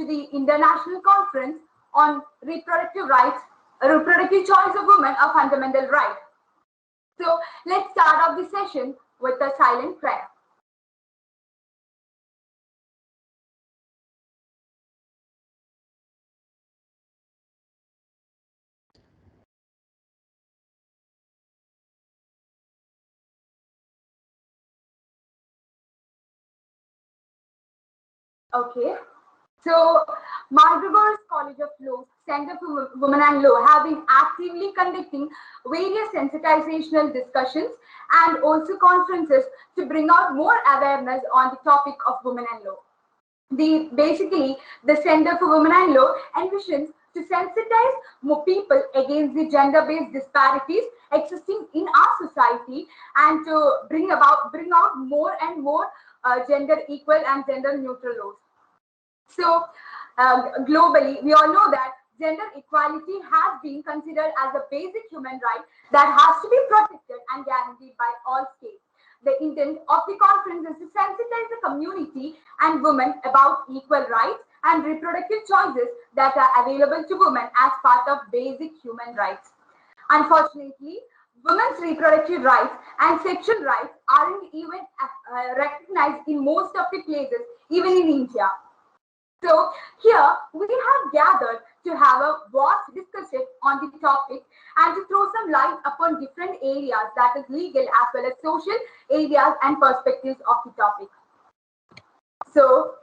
to the International Conference on Reproductive Rights, Reproductive Choice of Women a Fundamental Right. So let's start off the session with a silent prayer. Okay. So, McGregor's College of Law, Center for Women and Law have been actively conducting various sensitizational discussions and also conferences to bring out more awareness on the topic of women and law. Basically, the Center for Women and Law envisions to sensitize more people against the gender-based disparities existing in our society and to bring out more and more gender equal and gender neutral laws. So globally, we all know that gender equality has been considered as a basic human right that has to be protected and guaranteed by all states. The intent of the conference is to sensitize the community and women about equal rights and reproductive choices that are available to women as part of basic human rights. Unfortunately, women's reproductive rights and sexual rights aren't even recognized in most of the places, even in India. So here we have gathered to have a vast discussion on the topic and to throw some light upon different areas, that is legal as well as social areas and perspectives of the topic. So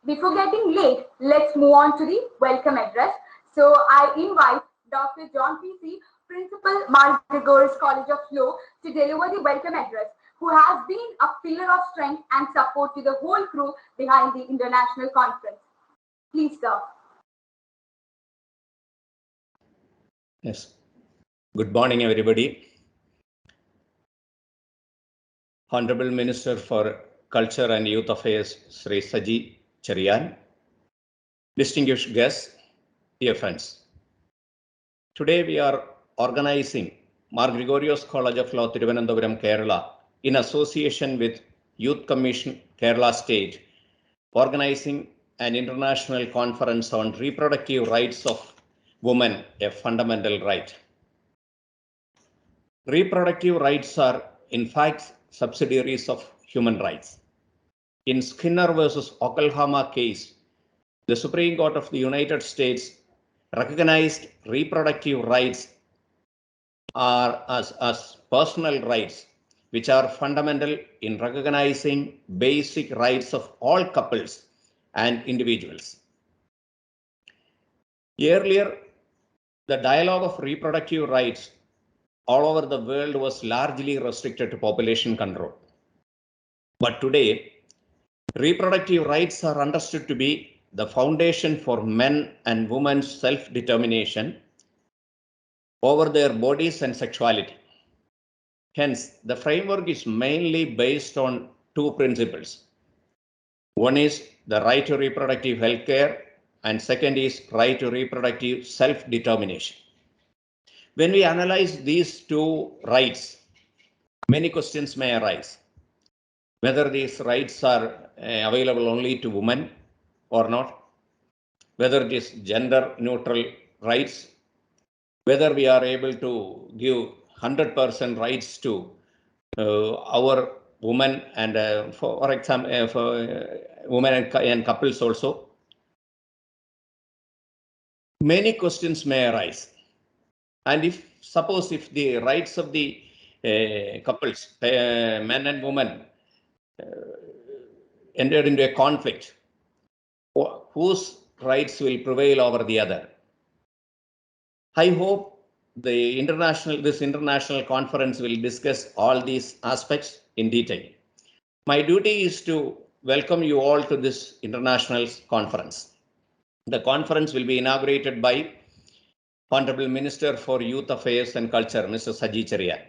before getting late, let's move on to the welcome address. So I invite Dr. John P.C., Principal, McGregor's College of Law, to deliver the welcome address, who has been a pillar of strength and support to the whole crew behind the international conference. Please, sir. Yes. Good morning, everybody. Honorable Minister for Culture and Youth Affairs, Sri Saji Cheriyan. Distinguished guests, dear friends. Today we are organizing McGregor's College of Law, Thiruvananthapuram, Kerala, in association with Youth Commission Kerala State, organizing an international conference on reproductive rights of women, a fundamental right. Reproductive rights are, in fact, subsidiaries of human rights. In Skinner versus Oklahoma case, the Supreme Court of the United States recognized reproductive rights as personal rights, which are fundamental in recognizing basic rights of all couples and individuals. Earlier, the dialogue of reproductive rights all over the world was largely restricted to population control. But today, reproductive rights are understood to be the foundation for men and women's self-determination over their bodies and sexuality. Hence, the framework is mainly based on two principles. One is the right to reproductive health care, and second is right to reproductive self-determination. When we analyze these two rights, many questions may arise. Whether these rights are available only to women or not, whether it is gender neutral rights, whether we are able to give 100% rights to our women and for example, for women and couples also. Many questions may arise. And if the rights of the couples, men and women, entered into a conflict, whose rights will prevail over the other? I hope this international conference will discuss all these aspects in detail. My duty is to welcome you all to this international conference. The conference will be inaugurated by Honorable Minister for Youth Affairs and Culture, Mr. Saji Cheriyan.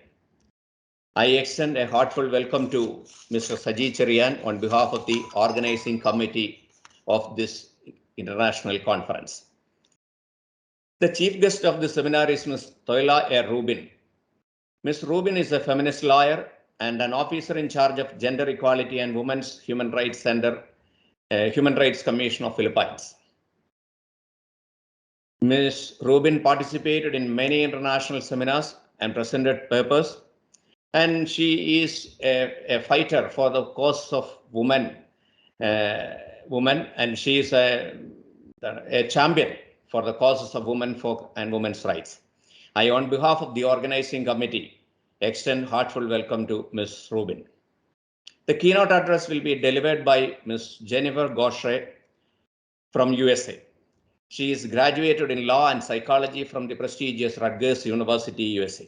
I extend a heartfelt welcome to Mr. Saji Cheriyan on behalf of the organizing committee of this international conference. The chief guest of the seminar is Ms. Toila A. Rubin. Ms. Rubin is a feminist lawyer and an officer in charge of Gender Equality and Women's Human Rights Center Human Rights Commission of Philippines. Ms. Rubin participated in many international seminars and presented papers, and she is a fighter for the cause of women, and she is a champion for the causes of women folk and women's rights. I, on behalf of the organizing committee, extend heartfelt welcome to Ms. Rubin. The keynote address will be delivered by Ms. Jennifer Goshery from USA. She is graduated in law and psychology from the prestigious Rutgers University, USA.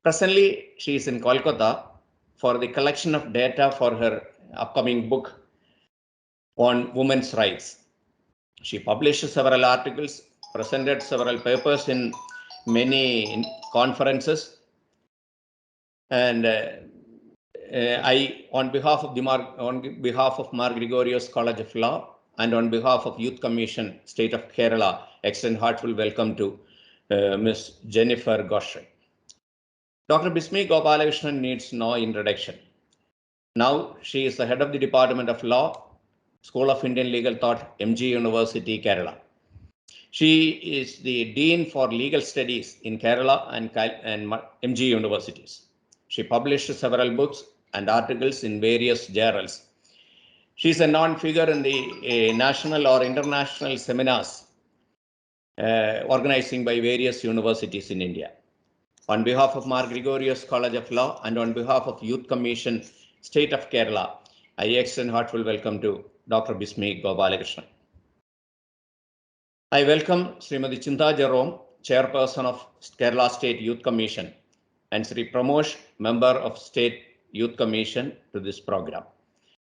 Presently, she is in Kolkata for the collection of data for her upcoming book on women's rights. She published several articles, presented several papers in many conferences, and I, on behalf of Mar Gregorios College of Law and on behalf of Youth Commission, State of Kerala, extend heartfelt welcome to Ms. Jennifer Goshery. Dr. Biswi Gopalakrishnan needs no introduction. Now she is the head of the Department of Law, School of Indian Legal Thought, MG University, Kerala. She is the Dean for Legal Studies in Kerala and MG universities. She published several books and articles in various journals. She is a known figure in the national or international seminars organizing by various universities in India. On behalf of Mar Gregorios College of Law and on behalf of Youth Commission, State of Kerala, I extend heartfelt welcome to Dr. Biswi Gopalakrishnan. I welcome Srimati Chinta Jerome, Chairperson of Kerala State Youth Commission, and Sri Pramosh, Member of State Youth Commission, to this program.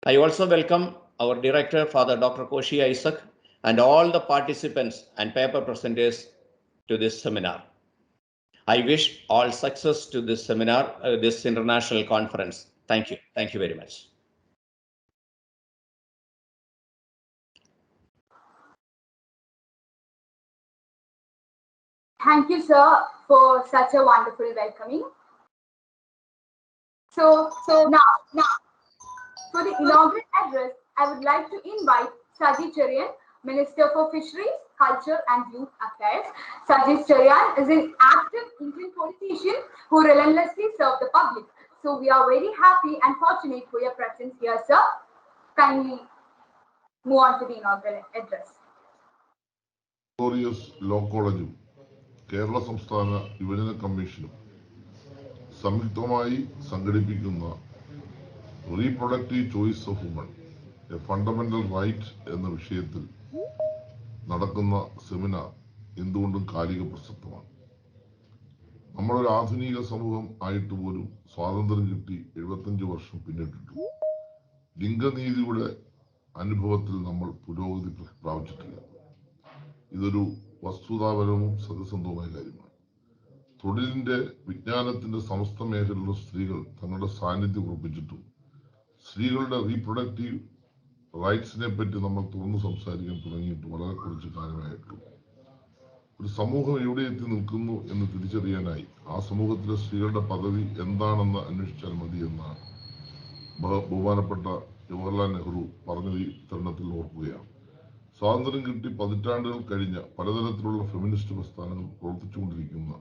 I also welcome our Director, Father Dr. Koshi Isaac, and all the participants and paper presenters to this seminar. I wish all success to this seminar, this international conference. Thank you. Thank you very much. Thank you, sir, for such a wonderful welcoming. So now, for the inaugural address, I would like to invite Sajid Cherian, Minister for Fisheries, Culture and Youth Affairs. Sajid Cherian is an active Indian politician who relentlessly served the public. So we are very happy and fortunate for your presence here, sir. Kindly move on to the inaugural address. Glorious Law College, Kerala സംസ്ഥാന യുവജന കമ്മീഷനും സംയുക്തമായി സംഘടിപ്പിക്കുന്ന reproductive choice of women a fundamental right എന്ന വിഷയത്തിൽ നടക്കുന്ന seminar എന്തുകൊണ്ടും കാലിക പ്രസക്തമാണ്. നമ്മളൊരു ആധുനിക സമൂഹം ആയിട്ട് പോലും സ്വാതന്ത്ര്യം കിട്ടി 75 വർഷം പിന്നിട്ടിട്ടു. ലിംഗനീതിയുടെ അനുഭവത്തിൽ നമ്മൾ പുരോഗതി പ്രാപിച്ചിട്ടില്ല. ഇതൊരു വസ്തുതാപരവും സത്യസന്ധവുമായ കാര്യമാണ്. തൊഴിലിന്റെ വിജ്ഞാനത്തിന്റെ സമസ്ത മേഖലയിലുള്ള സ്ത്രീകൾ തങ്ങളുടെ സാന്നിധ്യം ഉറപ്പിച്ചിട്ടും സ്ത്രീകളുടെ റീപ്രൊഡക്റ്റീവ് റൈറ്റ്സിനെ പറ്റി നമ്മൾ തുറന്നു സംസാരിക്കാൻ തുടങ്ങിയിട്ട് വളരെ കുറച്ച് കാലമായിട്ടുള്ളൂ. ഒരു സമൂഹം എവിടെ എത്തി നിൽക്കുന്നു എന്ന് തിരിച്ചറിയാനായി ആ സമൂഹത്തിലെ സ്ത്രീകളുടെ പദവി എന്താണെന്ന് അന്വേഷിച്ചാൽ മതി എന്നാണ് ബഹുമാനപ്പെട്ട ജവഹർലാൽ നെഹ്റു പറഞ്ഞത് ഈ തരുണത്തിൽ ഓർക്കുകയാണ്. സ്വാതന്ത്ര്യം കിട്ടി പതിറ്റാണ്ടുകൾ കഴിഞ്ഞ പലതരത്തിലുള്ള ഫെമിനിസ്റ്റ് പ്രസ്ഥാനങ്ങൾ പ്രവർത്തിച്ചുകൊണ്ടിരിക്കുന്ന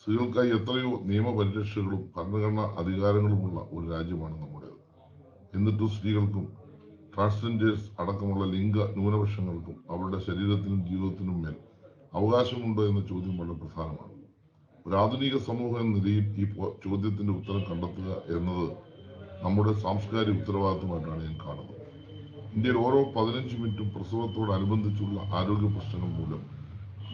സ്ത്രീകൾക്കായി എത്രയോ നിയമപരിരക്ഷകളും ഭരണഘടനാ അധികാരങ്ങളുമുള്ള ഒരു രാജ്യമാണ് നമ്മുടേത്. എന്നിട്ടും സ്ത്രീകൾക്കും ട്രാൻസ്ജെൻഡേഴ്സ് അടക്കമുള്ള ലിംഗ ന്യൂനപക്ഷങ്ങൾക്കും അവരുടെ ശരീരത്തിനും ജീവിതത്തിനും മേൽ അവകാശമുണ്ടോ എന്ന ചോദ്യം വളരെ പ്രധാനമാണ്. ഒരു ആധുനിക സമൂഹം എന്ന നിലയിൽ ഈ ചോദ്യത്തിന്റെ ഉത്തരം കണ്ടെത്തുക എന്നത് നമ്മുടെ സാംസ്കാരിക ഉത്തരവാദിത്തമായിട്ടാണ് ഞാൻ കാണുന്നത്. ഇന്ത്യയിൽ ഓരോ 15 മിനിറ്റും പ്രസവത്തോടനുബന്ധിച്ചുള്ള ആരോഗ്യ പ്രശ്നങ്ങൾ മൂലം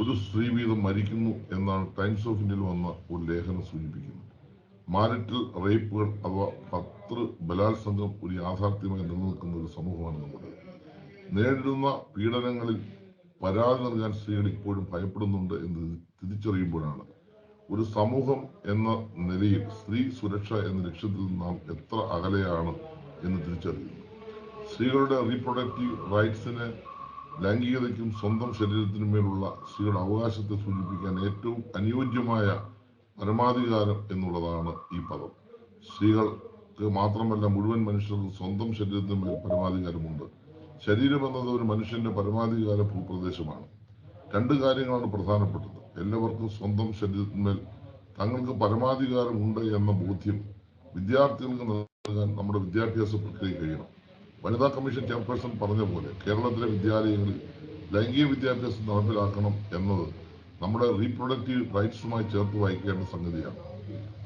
ഒരു സ്ത്രീ വീതം മരിക്കുന്നു എന്നാണ് ടൈംസ് ഓഫ് ഇന്ത്യയിൽ വന്ന ഒരു ലേഖനം സൂചിപ്പിക്കുന്നത്. മാരിറ്റൽ റേപ്പുകൾ അഥവാ ബലാത്സംഗം ഒരു യാഥാർത്ഥ്യമായി നിലനിൽക്കുന്ന ഒരു സമൂഹമാണ് നമ്മുടെ. നേരിടുന്ന പീഡനങ്ങളിൽ പരാതി നൽകാൻ സ്ത്രീകൾ ഇപ്പോഴും ഭയപ്പെടുന്നുണ്ട് എന്ന് തിരിച്ചറിയുമ്പോഴാണ് ഒരു സമൂഹം എന്ന നിലയിൽ സ്ത്രീ സുരക്ഷ എന്ന ലക്ഷ്യത്തിൽ നാം എത്ര അകലെയാണ് എന്ന് തിരിച്ചറിയുന്നു. സ്ത്രീകളുടെ റീപ്രൊഡക്റ്റീവ് റൈറ്റ്സിന് ലൈംഗികതയ്ക്കും സ്വന്തം ശരീരത്തിനുമേലുള്ള സ്ത്രീകളുടെ അവകാശത്തെ സൂചിപ്പിക്കാൻ ഏറ്റവും അനുയോജ്യമായ പരമാധികാരം എന്നുള്ളതാണ് ഈ പദം. സ്ത്രീകൾക്ക് മാത്രമല്ല മുഴുവൻ മനുഷ്യർക്കും സ്വന്തം ശരീരത്തിന്മേൽ പരമാധികാരമുണ്ട്. ശരീരം എന്നത് ഒരു മനുഷ്യന്റെ പരമാധികാര ഭൂപ്രദേശമാണ്. രണ്ട് കാര്യങ്ങളാണ് പ്രധാനപ്പെട്ടത്. എല്ലാവർക്കും സ്വന്തം ശരീരത്തിന്മേൽ തങ്ങൾക്ക് പരമാധികാരം ഉണ്ട് എന്ന ബോധ്യം വിദ്യാർത്ഥികൾക്ക് നൽകാൻ നമ്മുടെ വിദ്യാഭ്യാസ പ്രക്രിയ കഴിയണം. വനിതാ കമ്മീഷൻ ചെയർപേഴ്സൺ പറഞ്ഞ പോലെ കേരളത്തിലെ വിദ്യാലയങ്ങളിൽ ലൈംഗിക വിദ്യാഭ്യാസം നടപ്പിലാക്കണം എന്നത് നമ്മുടെ റീപ്രൊഡക്റ്റീവ് റൈറ്റ്സുമായി ചേർത്ത് വായിക്കേണ്ട സംഗതിയാണ്.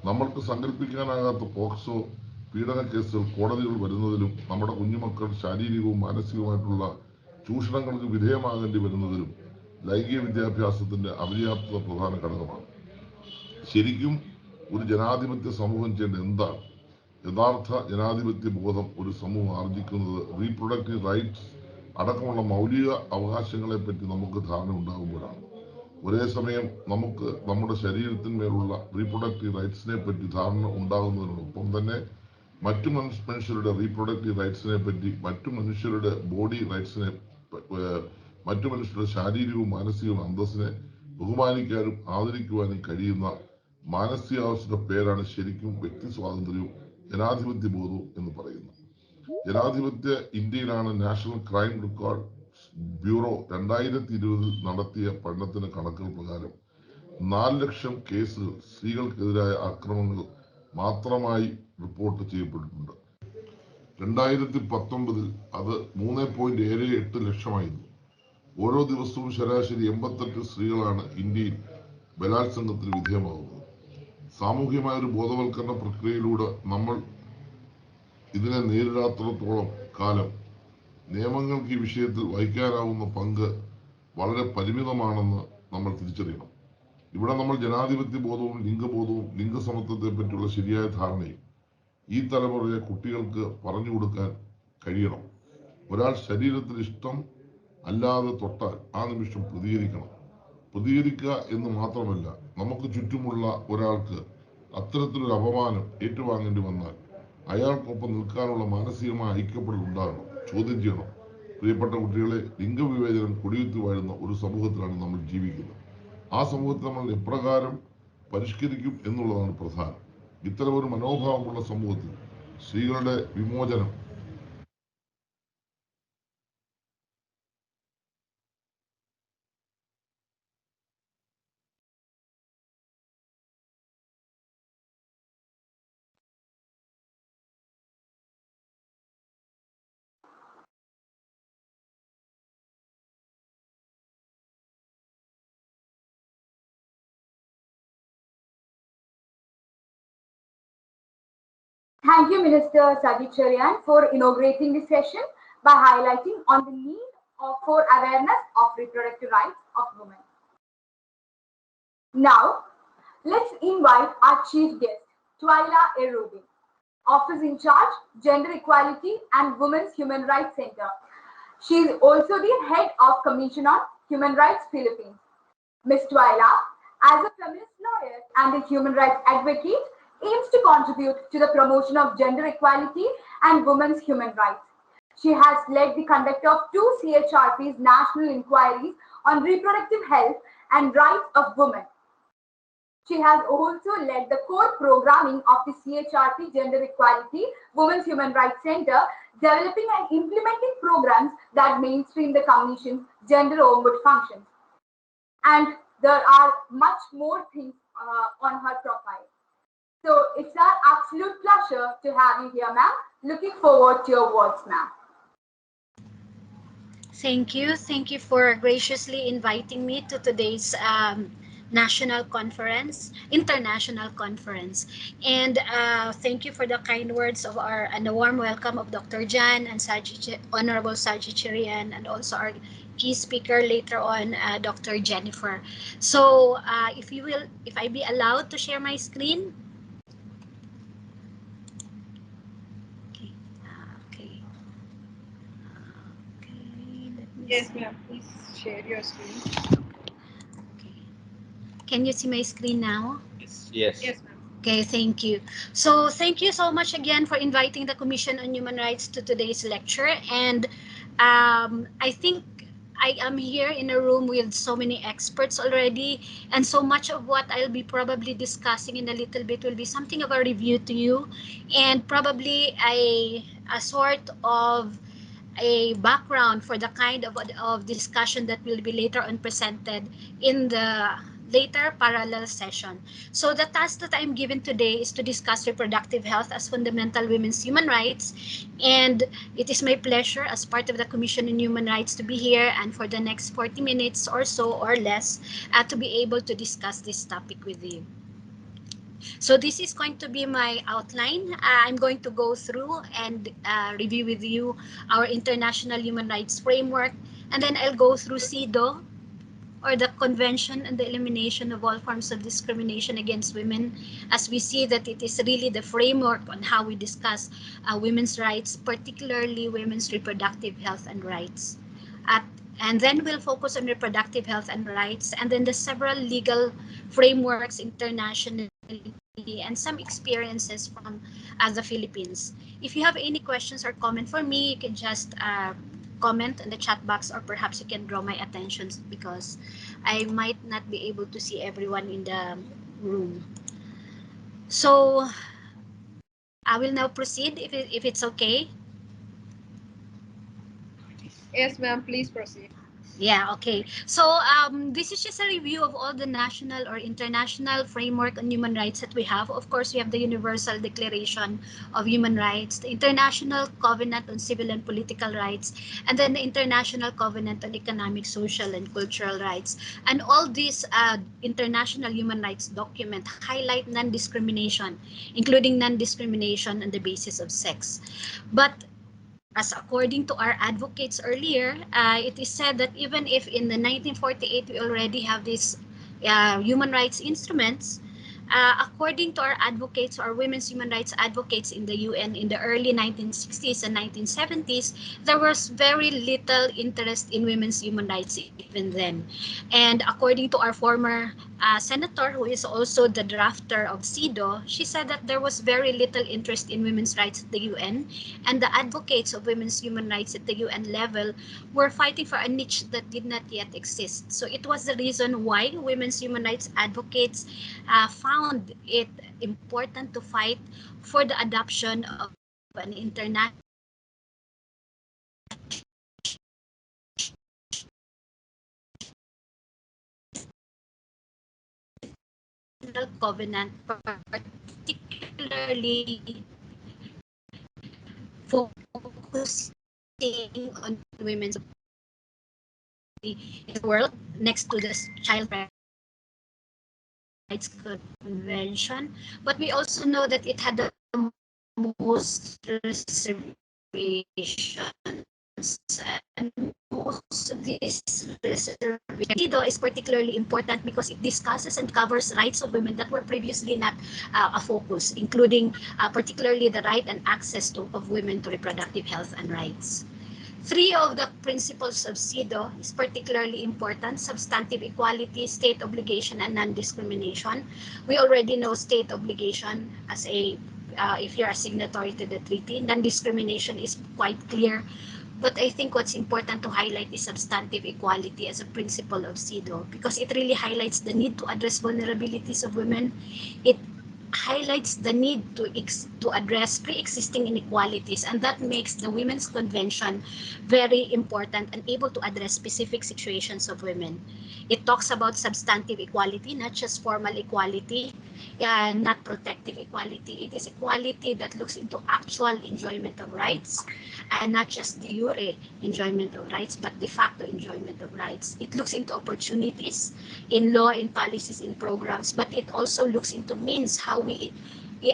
നമ്മൾക്ക് സങ്കല്പിക്കാനാകാത്ത പോക്സോ പീഡന കേസുകൾ കോടതികൾ വരുന്നതിലും നമ്മുടെ കുഞ്ഞുമക്കൾ ശാരീരികവും മാനസികവുമായിട്ടുള്ള ചൂഷണങ്ങൾക്ക് വിധേയമാകേണ്ടി വരുന്നതിലും ലൈംഗിക വിദ്യാഭ്യാസത്തിന്റെ അപര്യാപ്തത പ്രധാന ഘടകമാണ്. ശരിക്കും ഒരു ജനാധിപത്യ സമൂഹം ചെയ്യേണ്ട എന്താണ്? യഥാർത്ഥ ജനാധിപത്യ ബോധം ഒരു സമൂഹം ആർജിക്കുന്നത് റീപ്രൊഡക്റ്റീവ് റൈറ്റ്സ് അടക്കമുള്ള മൗലിക അവകാശങ്ങളെ പറ്റി നമുക്ക് ധാരണ ഉണ്ടാകുമ്പോഴാണ്. ഒരേ സമയം നമുക്ക് നമ്മുടെ ശരീരത്തിന്മേലുള്ള റീപ്രൊഡക്റ്റീവ് റൈറ്റ്സിനെ പറ്റി ധാരണ ഉണ്ടാകുന്നതിനോടൊപ്പം തന്നെ മറ്റു മനുഷ്യരുടെ റീപ്രൊഡക്റ്റീവ് റൈറ്റ്സിനെ പറ്റി, മറ്റു മനുഷ്യരുടെ ബോഡി റൈറ്റ്സിനെ, മറ്റു മനുഷ്യരുടെ ശാരീരികവും മാനസികവും അന്തസ്സിനെ ബഹുമാനിക്കാനും ആദരിക്കുവാനും കഴിയുന്ന മാനസികാവസ്ഥയുടെ പേരാണ് ശരിക്കും വ്യക്തി സ്വാതന്ത്ര്യവും ജനാധിപത്യ ബോധവും എന്ന് പറയുന്നത്. ജനാധിപത്യ ഇന്ത്യയിലാണ് നാഷണൽ ക്രൈം റെക്കോർഡ് ബ്യൂറോ 2020 നടത്തിയ പഠനത്തിന്റെ കണക്കുകൾ പ്രകാരം 4 ലക്ഷം കേസുകൾ സ്ത്രീകൾക്കെതിരായ ആക്രമണങ്ങൾ മാത്രമായി റിപ്പോർട്ട് ചെയ്യപ്പെട്ടിട്ടുണ്ട്. 2019 അത് 3.78 ലക്ഷമായിരുന്നു. ഓരോ ദിവസവും ശരാശരി 88 സ്ത്രീകളാണ് ഇന്ത്യയിൽ ബലാത്സംഗത്തിന് വിധേയമാകുന്നത്. സാമൂഹികമായ ഒരു ബോധവൽക്കരണ പ്രക്രിയയിലൂടെ നമ്മൾ ഇതിനെ നേരിടാത്തിടത്തോളം കാലം നിയമങ്ങൾക്ക് ഈ വിഷയത്തിൽ വഹിക്കാനാവുന്ന പങ്ക് വളരെ പരിമിതമാണെന്ന് നമ്മൾ തിരിച്ചറിയണം. ഇവിടെ നമ്മൾ ജനാധിപത്യ ബോധവും ലിംഗബോധവും ലിംഗസമത്വത്തെ പറ്റിയുള്ള ശരിയായ ധാരണയും ഈ തലമുറയിലെ കുട്ടികൾക്ക് പറഞ്ഞു കൊടുക്കാൻ കഴിയണം. ഒരാൾ ശരീരത്തിൽ ഇഷ്ടം അല്ലാതെ തൊട്ടാൽ ആ നിമിഷം പ്രതികരിക്കണം. പ്രതികരിക്കുക എന്ന് മാത്രമല്ല, നമുക്ക് ചുറ്റുമുള്ള ഒരാൾക്ക് അത്തരത്തിലൊരു അപമാനം ഏറ്റുവാങ്ങേണ്ടി വന്നാൽ അയാൾക്കൊപ്പം നിൽക്കാനുള്ള മാനസികമായ ഐക്യപ്പെടൽ ഉണ്ടാകണം. ചോദ്യം ചെയ്യണം. പ്രിയപ്പെട്ട കുട്ടികളെ, ലിംഗവിവേചനം കൊടിയുത്തി വാഴുന്ന ഒരു സമൂഹത്തിലാണ് നമ്മൾ ജീവിക്കുന്നത്. ആ സമൂഹത്തെ നമ്മൾ എപ്രകാരം പരിഷ്കരിക്കും എന്നുള്ളതാണ് പ്രധാനം. ഇത്തരമൊരു മനോഭാവമുള്ള സമൂഹത്തിൽ സ്ത്രീകളുടെ വിമോചനം Thank you, Minister Sajid for inaugurating this session by highlighting on the need for awareness of reproductive rights of women. Now, let's invite our chief guest, Twyla Erubin, Office in Charge, Gender Equality and Women's Human Rights Center. She is also the head of Commission on Human Rights Philippines. Ms. Twyla, as a feminist lawyer and a human rights advocate, aims to contribute to the promotion of gender equality and women's human rights. She has led the conduct of 2 CHRP's national inquiries on reproductive health and rights of women. She has also led the core programming of the CHRP Gender Equality Women's Human Rights Center, developing and implementing programs that mainstream the Commission's gender-onward functions. And there are much more things on her profile. So it's our absolute pleasure to have you here, ma'am. Looking forward to your words, ma'am. Thank you. Thank you for graciously inviting me to today's national conference, international conference. And thank you for the kind words of and the warm welcome of Dr. Jan and Honorable Sajid Cherian, and also our key speaker later on, Dr. Jennifer. So if I be allowed to share my screen. Okay. Yes, ma'am. Please share your screen. Okay. Can you see my screen now? Yes. Yes, ma'am. Okay, thank you. So thank you so much again for inviting the Commission on Human Rights to today's lecture. And I think I am here in a room with so many experts already, and so much of what I'll be probably discussing in a little bit will be something of a review to you, and probably a sort of a background for the kind of discussion that will be later on presented in the later parallel session. So the task that I'm given today is to discuss reproductive health as fundamental women's human rights. And it is my pleasure as part of the Commission on Human Rights to be here and for the next 40 minutes or so or less to be able to discuss this topic with you. So this is going to be my outline. I'm going to go through and review with you our international human rights framework, and then I'll go through SIDO, or the Convention on the Elimination of All Forms of Discrimination Against Women, as we see that it is really the framework on how we discuss women's rights, particularly women's reproductive health and rights. And then we'll focus on reproductive health and rights, and then the several legal frameworks internationally and some experiences from the Philippines. If you have any questions or comment for me, you can just comment in the chat box, or perhaps you can draw my attention because I might not be able to see everyone in the room. So I will now proceed if it's okay. Yes, ma'am. Please proceed. Yeah, okay. So this is just a review of all the national or international framework on human rights that we have. Of course, we have the Universal Declaration of Human Rights, the International Covenant on Civil and Political Rights, and then the International Covenant on Economic, Social, and Cultural Rights. And all these international human rights documents highlight non-discrimination, including non-discrimination on the basis of sex. But as according to our advocates earlier, it is said that even if in the 1948 we already have these human rights instruments, according to our advocates, our women's human rights advocates in the UN in the early 1960s and 1970s, there was very little interest in women's human rights even then. And according to our former senator, who is also the drafter of SIDO, she said that there was very little interest in women's rights at the UN, and the advocates of women's human rights at the UN level were fighting for a niche that did not yet exist. So it was the reason why women's human rights advocates found it important to fight for the adoption of an international covenant, particularly focusing on women's in the world next to the Child Rights Convention. But we also know that it had the most reservations, and most of these reservations. SIDO is particularly important because it discusses and covers rights of women that were previously not a focus, including particularly the right and access of women to reproductive health and rights. Three of the principles of SIDO is particularly important: substantive equality, state obligation, and non-discrimination. We already know state obligation as if you're a signatory to the treaty. Non-discrimination is quite clear. But I think what's important to highlight is substantive equality as a principle of SIDO, because it really highlights the need to address vulnerabilities of women. It highlights the need to address pre-existing inequalities, and that makes the Women's Convention very important and able to address specific situations of women. It talks about substantive equality, not just formal equality, not protective equality. It is equality that looks into actual enjoyment of rights, and not just de jure enjoyment of rights, but de facto enjoyment of rights. It looks into opportunities in law, in policies, in programs, but it also looks into means how we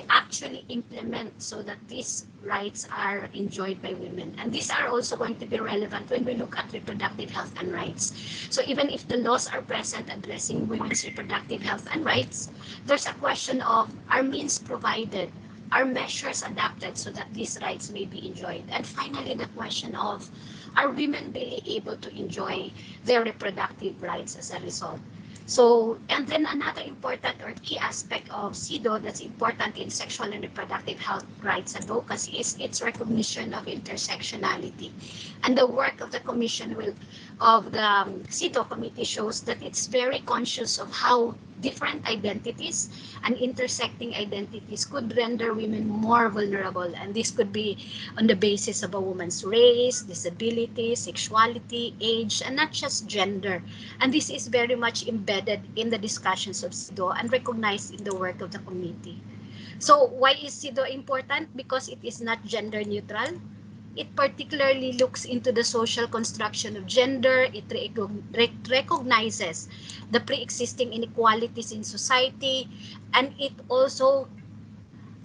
actually implement so that these rights are enjoyed by women. And these are also going to be relevant when we look at reproductive health and rights. So even if the laws are present addressing women's reproductive health and rights, there's a question of, are means provided, are measures adapted so that these rights may be enjoyed? And finally, the question of, are women really able to enjoy their reproductive rights as a result? So, and then another important or key aspect of SIDO that's important in sexual and reproductive health rights advocacy is its recognition of intersectionality. And the work of the Commission will of the Sido committee shows that it's very conscious of how different identities and intersecting identities could render women more vulnerable. And this could be on the basis of a woman's race, disability, sexuality, age, and not just gender. And this is very much embedded in the discussions of Sido and recognized in the work of the committee. So why is Sido important? Because it is not gender neutral. It particularly looks into the social construction of gender. It recognizes the pre-existing inequalities in society, and it also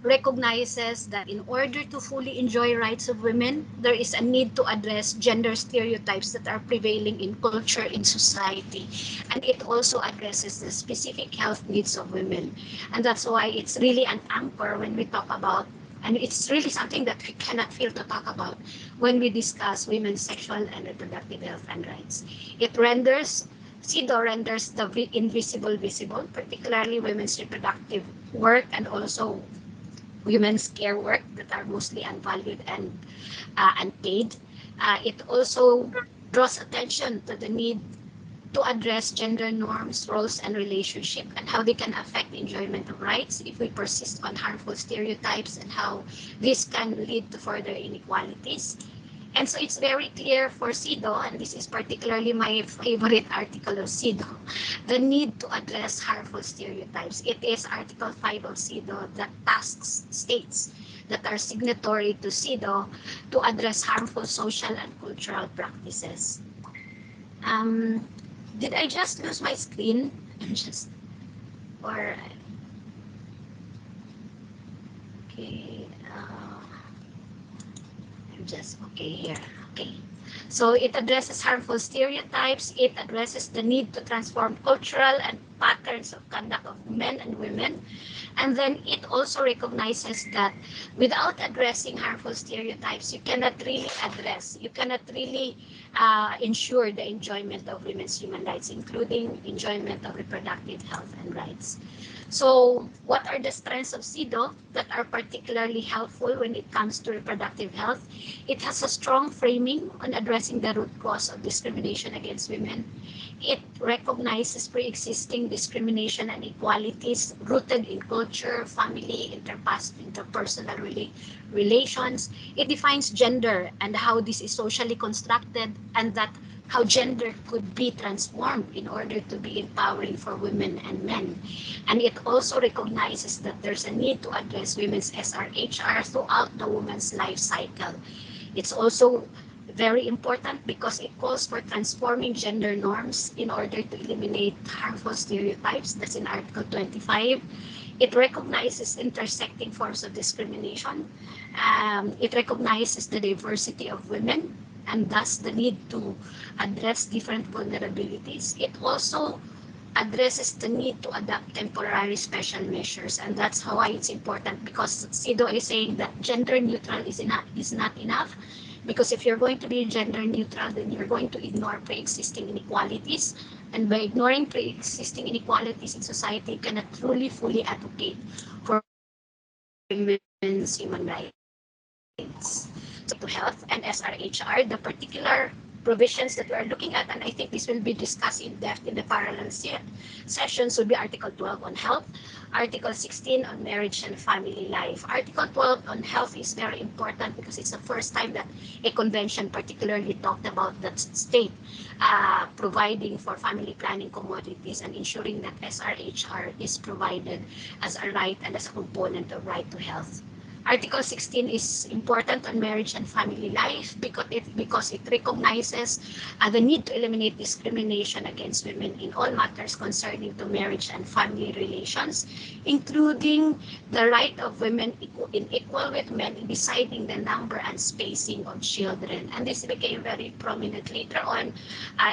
recognizes that in order to fully enjoy rights of women, there is a need to address gender stereotypes that are prevailing in culture, in society. And it also addresses the specific health needs of women. And that's why it's really an anchor when we talk about, and it's really something that we cannot fail to talk about when we discuss women's sexual and reproductive health and rights. It renders SIDO renders the invisible visible, particularly women's reproductive work and also women's care work that are mostly unvalued and unpaid. It also draws attention to the need to address gender norms, roles, and relationship, and how they can affect the enjoyment of rights if we persist on harmful stereotypes, and how this can lead to further inequalities. And so it's very clear for SIDO, and this is particularly my favorite article of SIDO, the need to address harmful stereotypes. It is Article 5 of SIDO that tasks states that are signatory to SIDO to address harmful social and cultural practices. Did I just lose my screen? Just, or, okay, I'm just, okay, here, okay. So it addresses harmful stereotypes. It addresses the need to transform cultural and patterns of conduct of men and women. And then it also recognizes that without addressing harmful stereotypes, you cannot really ensure the enjoyment of women's human rights, including enjoyment of reproductive health and rights. So what are the strengths of SIDO that are particularly helpful when it comes to reproductive health? It has a strong framing on addressing the root cause of discrimination against women. It recognizes pre-existing discrimination and inequalities rooted in culture, family, interpersonal relations. It defines gender and how this is socially constructed, and that how gender could be transformed in order to be empowering for women and men. And it also recognizes that there's a need to address women's SRHR throughout the woman's life cycle. It's also very important because it calls for transforming gender norms in order to eliminate harmful stereotypes. That's in Article 25. It recognizes intersecting forms of discrimination. It recognizes the diversity of women and thus the need to address different vulnerabilities. It also addresses the need to adopt temporary special measures, and that's why it's important, because SIDO is saying that gender neutral is not enough, because if you're going to be gender neutral, then you're going to ignore pre-existing inequalities, and by ignoring pre-existing inequalities in society, you cannot truly fully advocate for women's human rights. So to health and SRHR, the particular provisions that we are looking at, and I think this will be discussed in depth in the parallel sessions, will be Article 12 on health, Article 16 on marriage and family life. Article 12 on health is very important because it's the first time that a convention particularly talked about that state providing for family planning commodities and ensuring that SRHR is provided as a right and as a component of right to health. Article 16 is important on marriage and family life because it recognizes the need to eliminate discrimination against women in all matters concerning to marriage and family relations, including the right of women in equal with men in deciding the number and spacing of children. And this became very prominent later on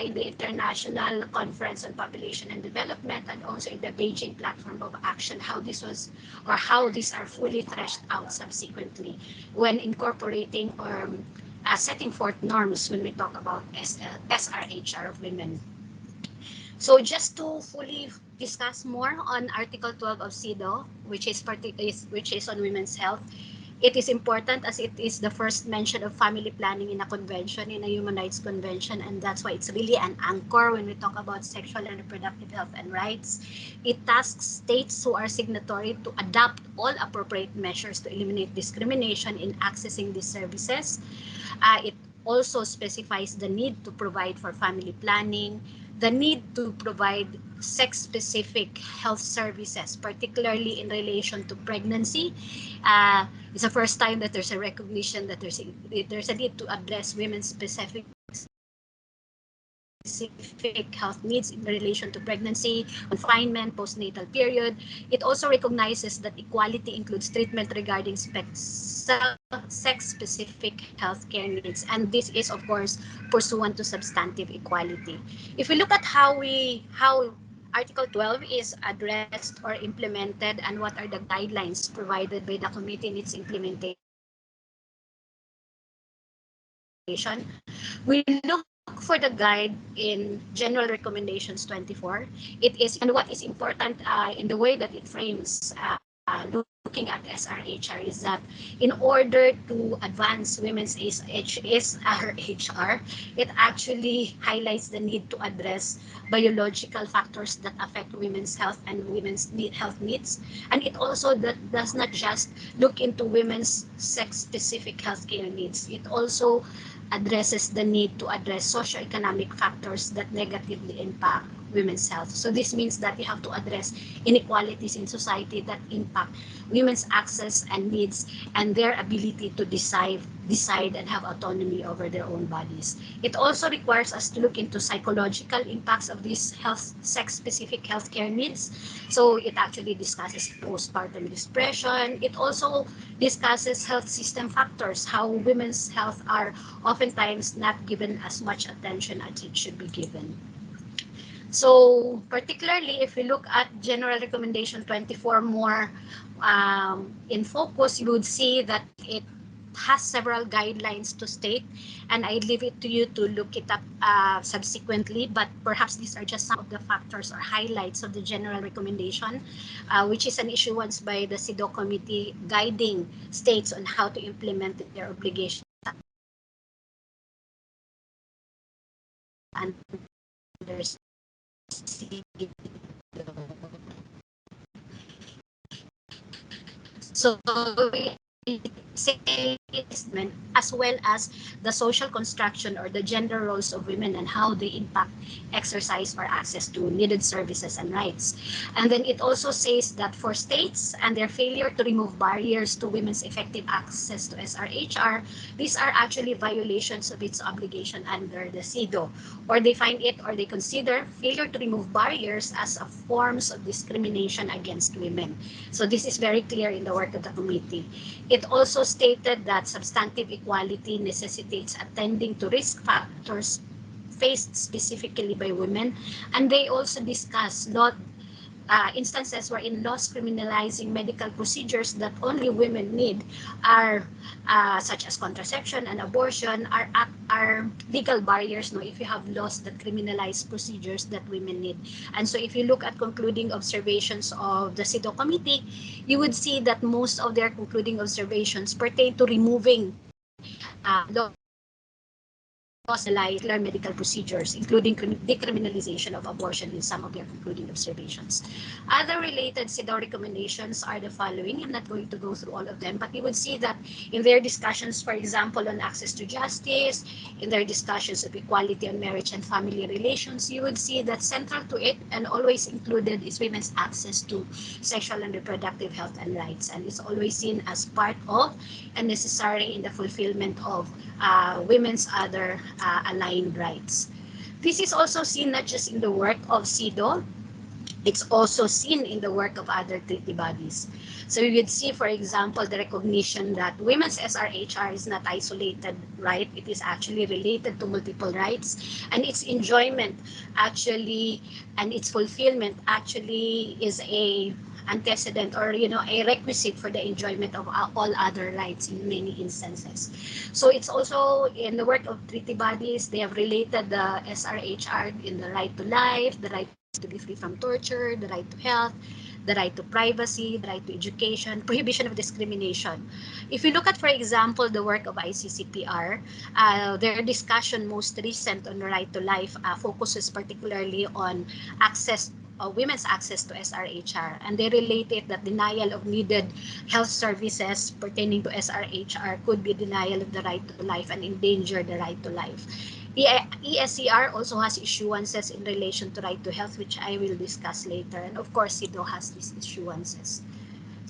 in the International Conference on Population and Development, and also in the Beijing Platform of Action, how these are fully threshed out subsequently when incorporating or setting forth norms when we talk about SRHR of women. So just to fully discuss more on Article 12 of SIDO, which is on women's health, It is important as it is the first mention of family planning in a convention, in a human rights convention, and that's why it's really an anchor when we talk about sexual and reproductive health and rights. It tasks states who are signatory to adopt all appropriate measures to eliminate discrimination in accessing these services. It also specifies the need to provide for family planning, the need to provide sex-specific health services, particularly in relation to pregnancy. It's the first time that there's a recognition that there's a need to address women's specific health needs in relation to pregnancy, confinement, postnatal period. It also recognizes that equality includes treatment regarding sex-specific healthcare needs, and this is, of course, pursuant to substantive equality. If we look at how Article 12 is addressed or implemented and what are the guidelines provided by the committee in its implementation, we look for the guide in General Recommendations 24. It is, and what is important in the way that it frames looking at SRHR is that in order to advance women's SRHR, it actually highlights the need to address biological factors that affect women's health and women's health needs. And it also does not just look into women's sex-specific healthcare needs. It also addresses the need to address socioeconomic factors that negatively impact women's health. So this means that you have to address inequalities in society that impact women's access and needs and their ability to decide and have autonomy over their own bodies. It also requires us to look into psychological impacts of these sex-specific healthcare needs. So it actually discusses postpartum depression. It also discusses health system factors, how women's health are oftentimes not given as much attention as it should be given. So particularly if we look at General Recommendation 24 more in focus, you would see that it has several guidelines to state, and I leave it to you to look it up subsequently, but perhaps these are just some of the factors or highlights of the General Recommendation, which is an issuance by the SIDO Committee guiding states on how to implement their obligations under SIDO. So it says, as well as the social construction or the gender roles of women and how they impact exercise or access to needed services and rights. And then it also says that for states and their failure to remove barriers to women's effective access to SRHR, these are actually violations of its obligation under the SIDO, or they find it or they consider failure to remove barriers as a forms of discrimination against women. So this is very clear in the work of the committee. It also stated that substantive equality necessitates attending to risk factors faced specifically by women, and they also discuss instances wherein laws criminalizing medical procedures that only women need are such as contraception and abortion are legal barriers, no, if you have laws that criminalize procedures that women need. And so if you look at concluding observations of the SIDO committee, you would see that most of their concluding observations pertain to removing laws particular medical procedures, including decriminalization of abortion in some of their concluding observations. Other related SIDO recommendations are the following. I'm not going to go through all of them, but you would see that in their discussions, for example, on access to justice, in their discussions of equality on marriage and family relations, you would see that central to it and always included is women's access to sexual and reproductive health and rights. And it's always seen as part of and necessary in the fulfillment of women's other aligned rights. This is also seen not just in the work of SIDO, it's also seen in the work of other treaty bodies. So you would see, for example, the recognition that women's SRHR is not isolated right. It is actually related to multiple rights, and its enjoyment actually and its fulfillment actually is a antecedent or a requisite for the enjoyment of all other rights in many instances. So it's also in the work of treaty bodies, they have related the SRHR in the right to life, the right to be free from torture, the right to health, the right to privacy, the right to education, prohibition of discrimination. If you look at, for example, the work of ICCPR, their discussion most recent on the right to life focuses particularly on women's access to SRHR, and they related that denial of needed health services pertaining to SRHR could be denial of the right to life and endanger the right to life. ESCR also has issuances in relation to right to health, which I will discuss later, and of course SIDO has these issuances.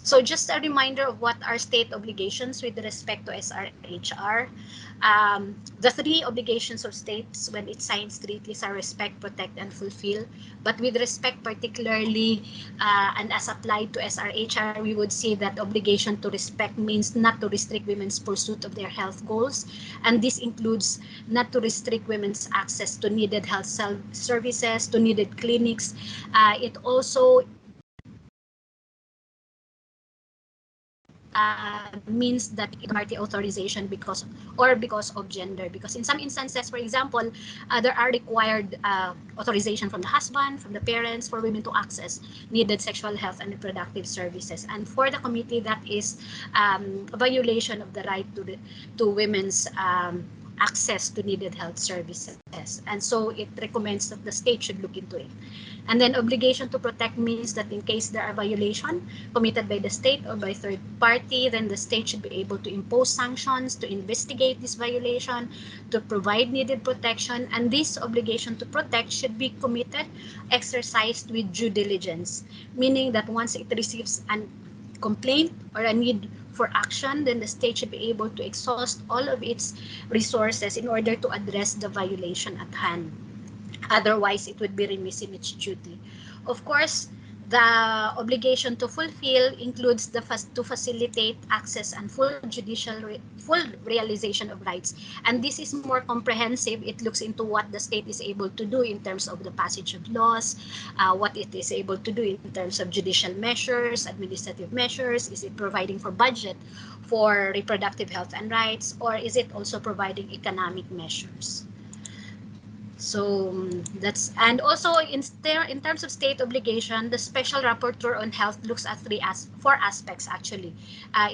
So just a reminder of what are state obligations with respect to SRHR. The three obligations of states when it signs treaties are respect, protect, and fulfill. But with respect particularly, and as applied to SRHR, we would say that obligation to respect means not to restrict women's pursuit of their health goals. And this includes not to restrict women's access to needed health services, to needed clinics. It also means that party authorization because of gender, because in some instances, for example, there are required authorization from the husband, from the parents, for women to access needed sexual health and reproductive services. And for the committee, that is a violation of the right to women's access to needed health services, and so it recommends that the state should look into it. And then obligation to protect means that in case there are violation committed by the state or by third party, then the state should be able to impose sanctions, to investigate this violation, to provide needed protection. And this obligation to protect should be committed, exercised with due diligence, meaning that once it receives a complaint or a need for action, then the state should be able to exhaust all of its resources in order to address the violation at hand. Otherwise, it would be remiss in its duty. Of course, the obligation to fulfill includes to facilitate access and full realization of rights. And this is more comprehensive. It looks into what the state is able to do in terms of the passage of laws, what it is able to do in terms of judicial measures, administrative measures. Is it providing for budget for reproductive health and rights, or is it also providing economic measures? So that's, and also in terms of state obligation, the special rapporteur on health looks at four aspects actually,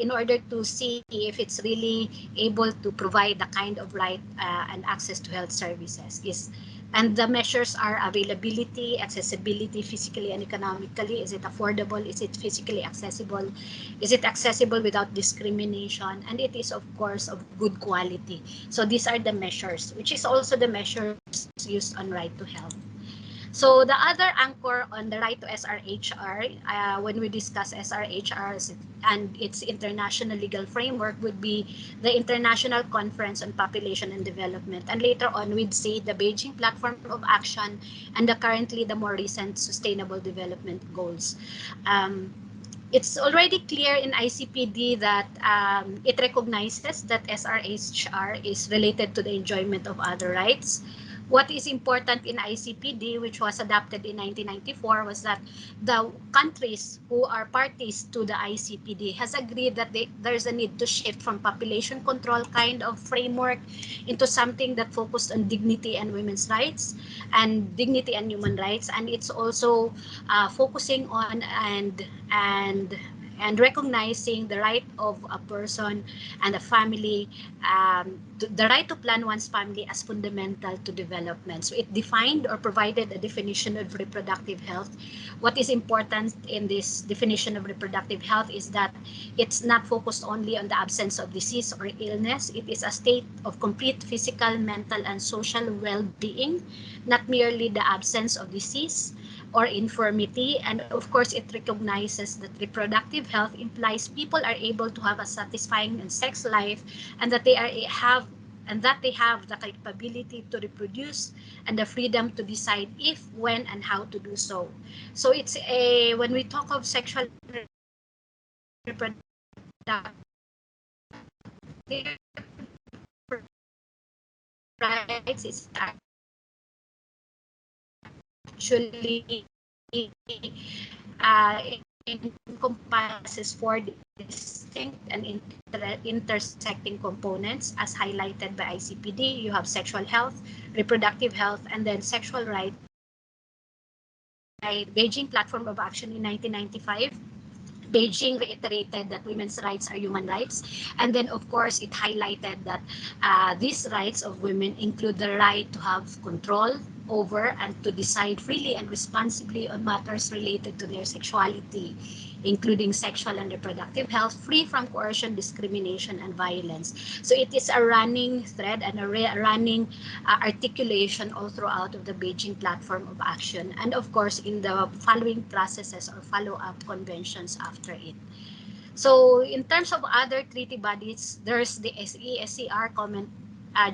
in order to see if it's really able to provide the kind of right and access to health services. And the measures are availability, accessibility, physically and economically. Is it affordable? Is it physically accessible? Is it accessible without discrimination? And it is, of course, of good quality. So these are the measures, which is also the measures used on right to health. So the other anchor on the right to SRHR, when we discuss SRHRs and its international legal framework, would be the International Conference on Population and Development. And later on, we'd see the Beijing Platform of Action and currently the more recent Sustainable Development Goals. It's already clear in ICPD that it recognizes that SRHR is related to the enjoyment of other rights. What is important in ICPD, which was adopted in 1994, was that the countries who are parties to the ICPD has agreed that there's a need to shift from population control kind of framework into something that focused on dignity and women's rights and dignity and human rights. And it's also focusing on and recognizing the right of a person and a family, the right to plan one's family as fundamental to development. So it defined or provided a definition of reproductive health. What is important in this definition of reproductive health is that it's not focused only on the absence of disease or illness. It is a state of complete physical, mental, and social well-being, not merely the absence of disease or infirmity. And of course, it recognizes that reproductive health implies people are able to have a satisfying and sex life, and that they have the capability to reproduce and the freedom to decide if, when, and how to do so. So it's when we talk of sexual reproductive rights, it's actually encompasses four distinct and intersecting components as highlighted by ICPD. You have sexual health, reproductive health, and then sexual rights Beijing Platform of Action in 1995. Beijing reiterated that women's rights are human rights. And then, of course, it highlighted that these rights of women include the right to have control over and to decide freely and responsibly on matters related to their sexuality, including sexual and reproductive health, free from coercion, discrimination, and violence. So it is a running thread and a running articulation all throughout of the Beijing Platform of Action, and of course in the following processes or follow-up conventions after it. So in terms of other treaty bodies, there's the ESCR comment,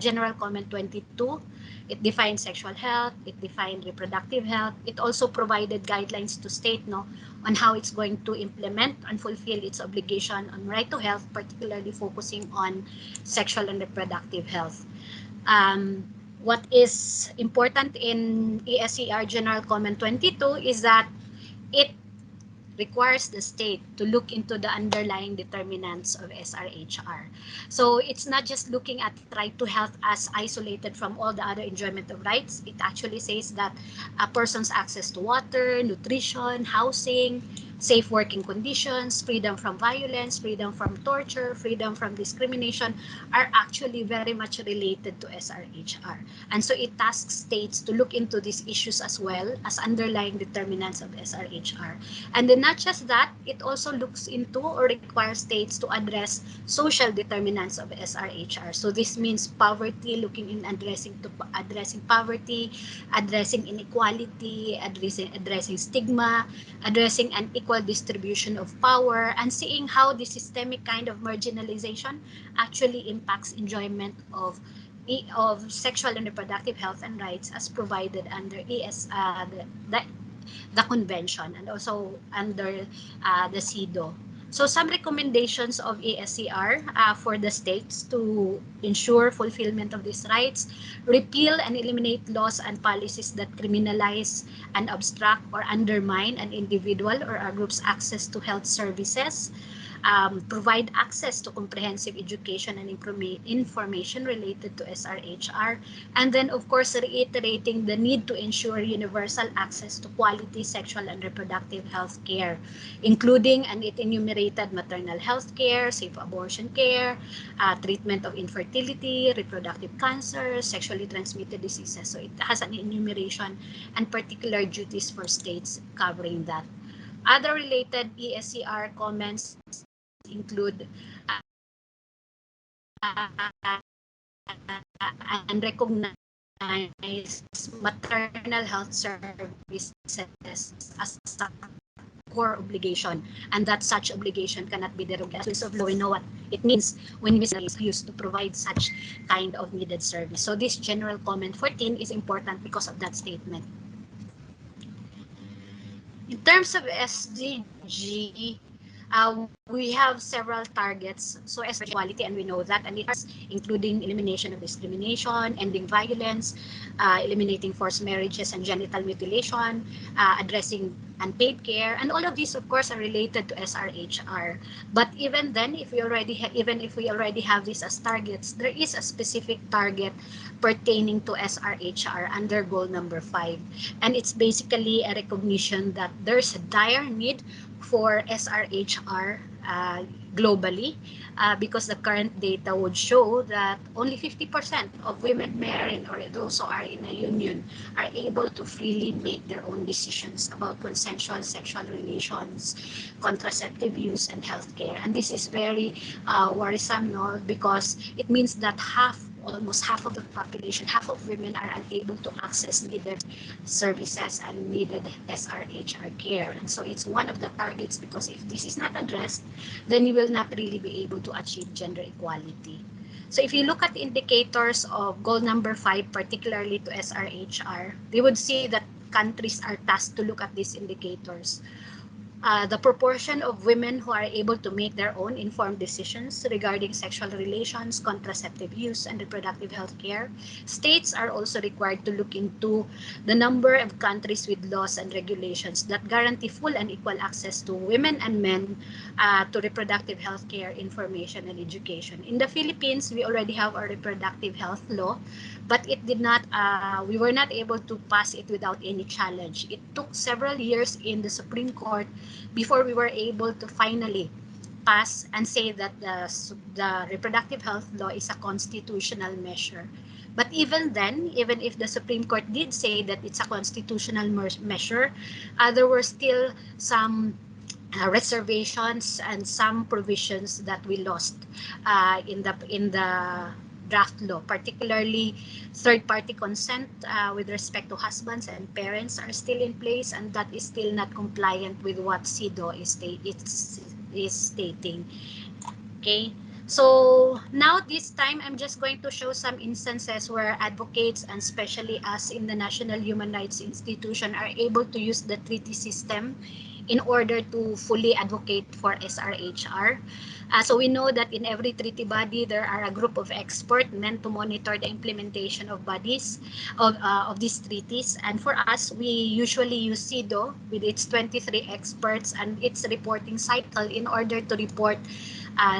General Comment 22. It defined sexual health, it defined reproductive health. It also provided guidelines to state on how it's going to implement and fulfill its obligation on right to health, particularly focusing on sexual and reproductive health. What is important in ESCR General Comment 22 is that it requires the state to look into the underlying determinants of SRHR. So it's not just looking at right to health as isolated from all the other enjoyment of rights. It actually says that a person's access to water, nutrition, housing, safe working conditions, freedom from violence, freedom from torture, freedom from discrimination are actually very much related to SRHR. And so it tasks states to look into these issues as well as underlying determinants of SRHR. And then not just that, it also looks into or requires states to address social determinants of SRHR. So this means poverty, looking in addressing poverty, addressing inequality, addressing stigma, addressing an equal distribution of power, and seeing how the systemic kind of marginalization actually impacts enjoyment of sexual and reproductive health and rights as provided under the convention and also under the SIDO. So some recommendations of ESCR for the states to ensure fulfillment of these rights: repeal and eliminate laws and policies that criminalize and obstruct or undermine an individual or a group's access to health services, provide access to comprehensive education and information related to SRHR, and then of course reiterating the need to ensure universal access to quality sexual and reproductive health care, including, and it enumerated, maternal health care, safe abortion care, treatment of infertility, reproductive cancer, sexually transmitted diseases. So it has an enumeration and particular duties for states covering that. Other related ESCR comments include and recognize maternal health services as a core obligation, and that such obligation cannot be derogated. As of law, we know what it means when is used to provide such kind of needed service. So this general comment 14 is important because of that statement. In terms of SDG, we have several targets. So equality, and we know that, and it's including elimination of discrimination, ending violence, eliminating forced marriages and genital mutilation, addressing unpaid care, and all of these, of course, are related to SRHR. But even then, if we already have this as targets, there is a specific target pertaining to SRHR under goal number 5, and it's basically a recognition that there's a dire need for SRHR globally, because the current data would show that only 50% of women married or those who are in a union are able to freely make their own decisions about consensual sexual relations, contraceptive use, and healthcare. And this is very worrisome, because it means that almost half of the population, half of women are unable to access needed services and needed SRHR care. And so it's one of the targets, because if this is not addressed, then you will not really be able to achieve gender equality. So if you look at the indicators of goal number 5, particularly to SRHR, they would see that countries are tasked to look at these indicators. the proportion of women who are able to make their own informed decisions regarding sexual relations, contraceptive use, and reproductive health care. States are also required to look into the number of countries with laws and regulations that guarantee full and equal access to women and men to reproductive health care, information, and education. In the Philippines, we already have a reproductive health law, but it did not, we were not able to pass it without any challenge. It took several years in the Supreme Court before we were able to finally pass and say that the reproductive health law is a constitutional measure. But even then, even if the Supreme Court did say that it's a constitutional measure, there were still some reservations and some provisions that we lost in the draft law, particularly third-party consent with respect to husbands and parents are still in place, and that is still not compliant with what SIDO is stating. Okay, so now this time I'm just going to show some instances where advocates, and especially us in the National Human Rights Institution, are able to use the treaty system in order to fully advocate for SRHR. So we know that in every treaty body, there are a group of experts meant to monitor the implementation of bodies of these treaties. And for us, we usually use SIDO with its 23 experts and its reporting cycle in order to report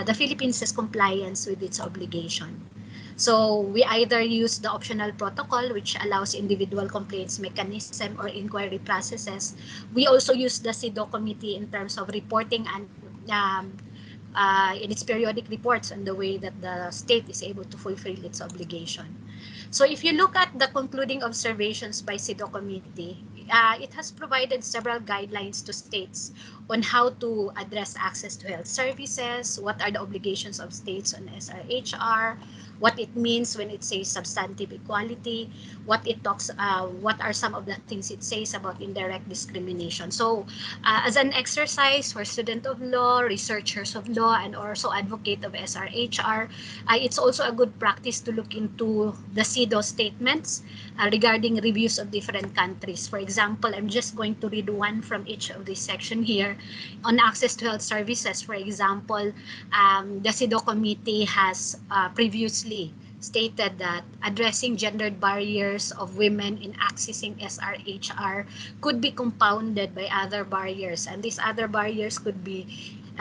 the Philippines' compliance with its obligation. So we either use the optional protocol, which allows individual complaints mechanism or inquiry processes. We also use the SIDO committee in terms of reporting and in its periodic reports on the way that the state is able to fulfill its obligation. So if you look at the concluding observations by SIDO committee, it has provided several guidelines to states on how to address access to health services, what are the obligations of states on SRHR, what it means when it says substantive equality, what are some of the things it says about indirect discrimination. So as an exercise for student of law, researchers of law, and also advocate of SRHR, it's also a good practice to look into the SIDO statements regarding reviews of different countries. For example, I'm just going to read one from each of this section here. On access to health services, for example, the SIDO committee has previously stated that addressing gendered barriers of women in accessing SRHR could be compounded by other barriers, and these other barriers could be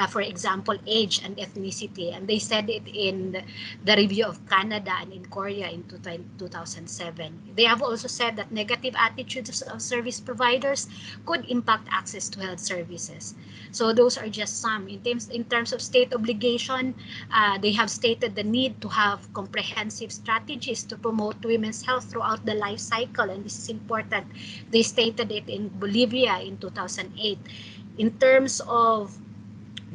for example, age and ethnicity. And they said it in the review of Canada and in Korea in 2007. They have also said that negative attitudes of service providers could impact access to health services. So those are just some. In terms of state obligation, they have stated the need to have comprehensive strategies to promote women's health throughout the life cycle, and this is important. They stated it in Bolivia in 2008. In terms of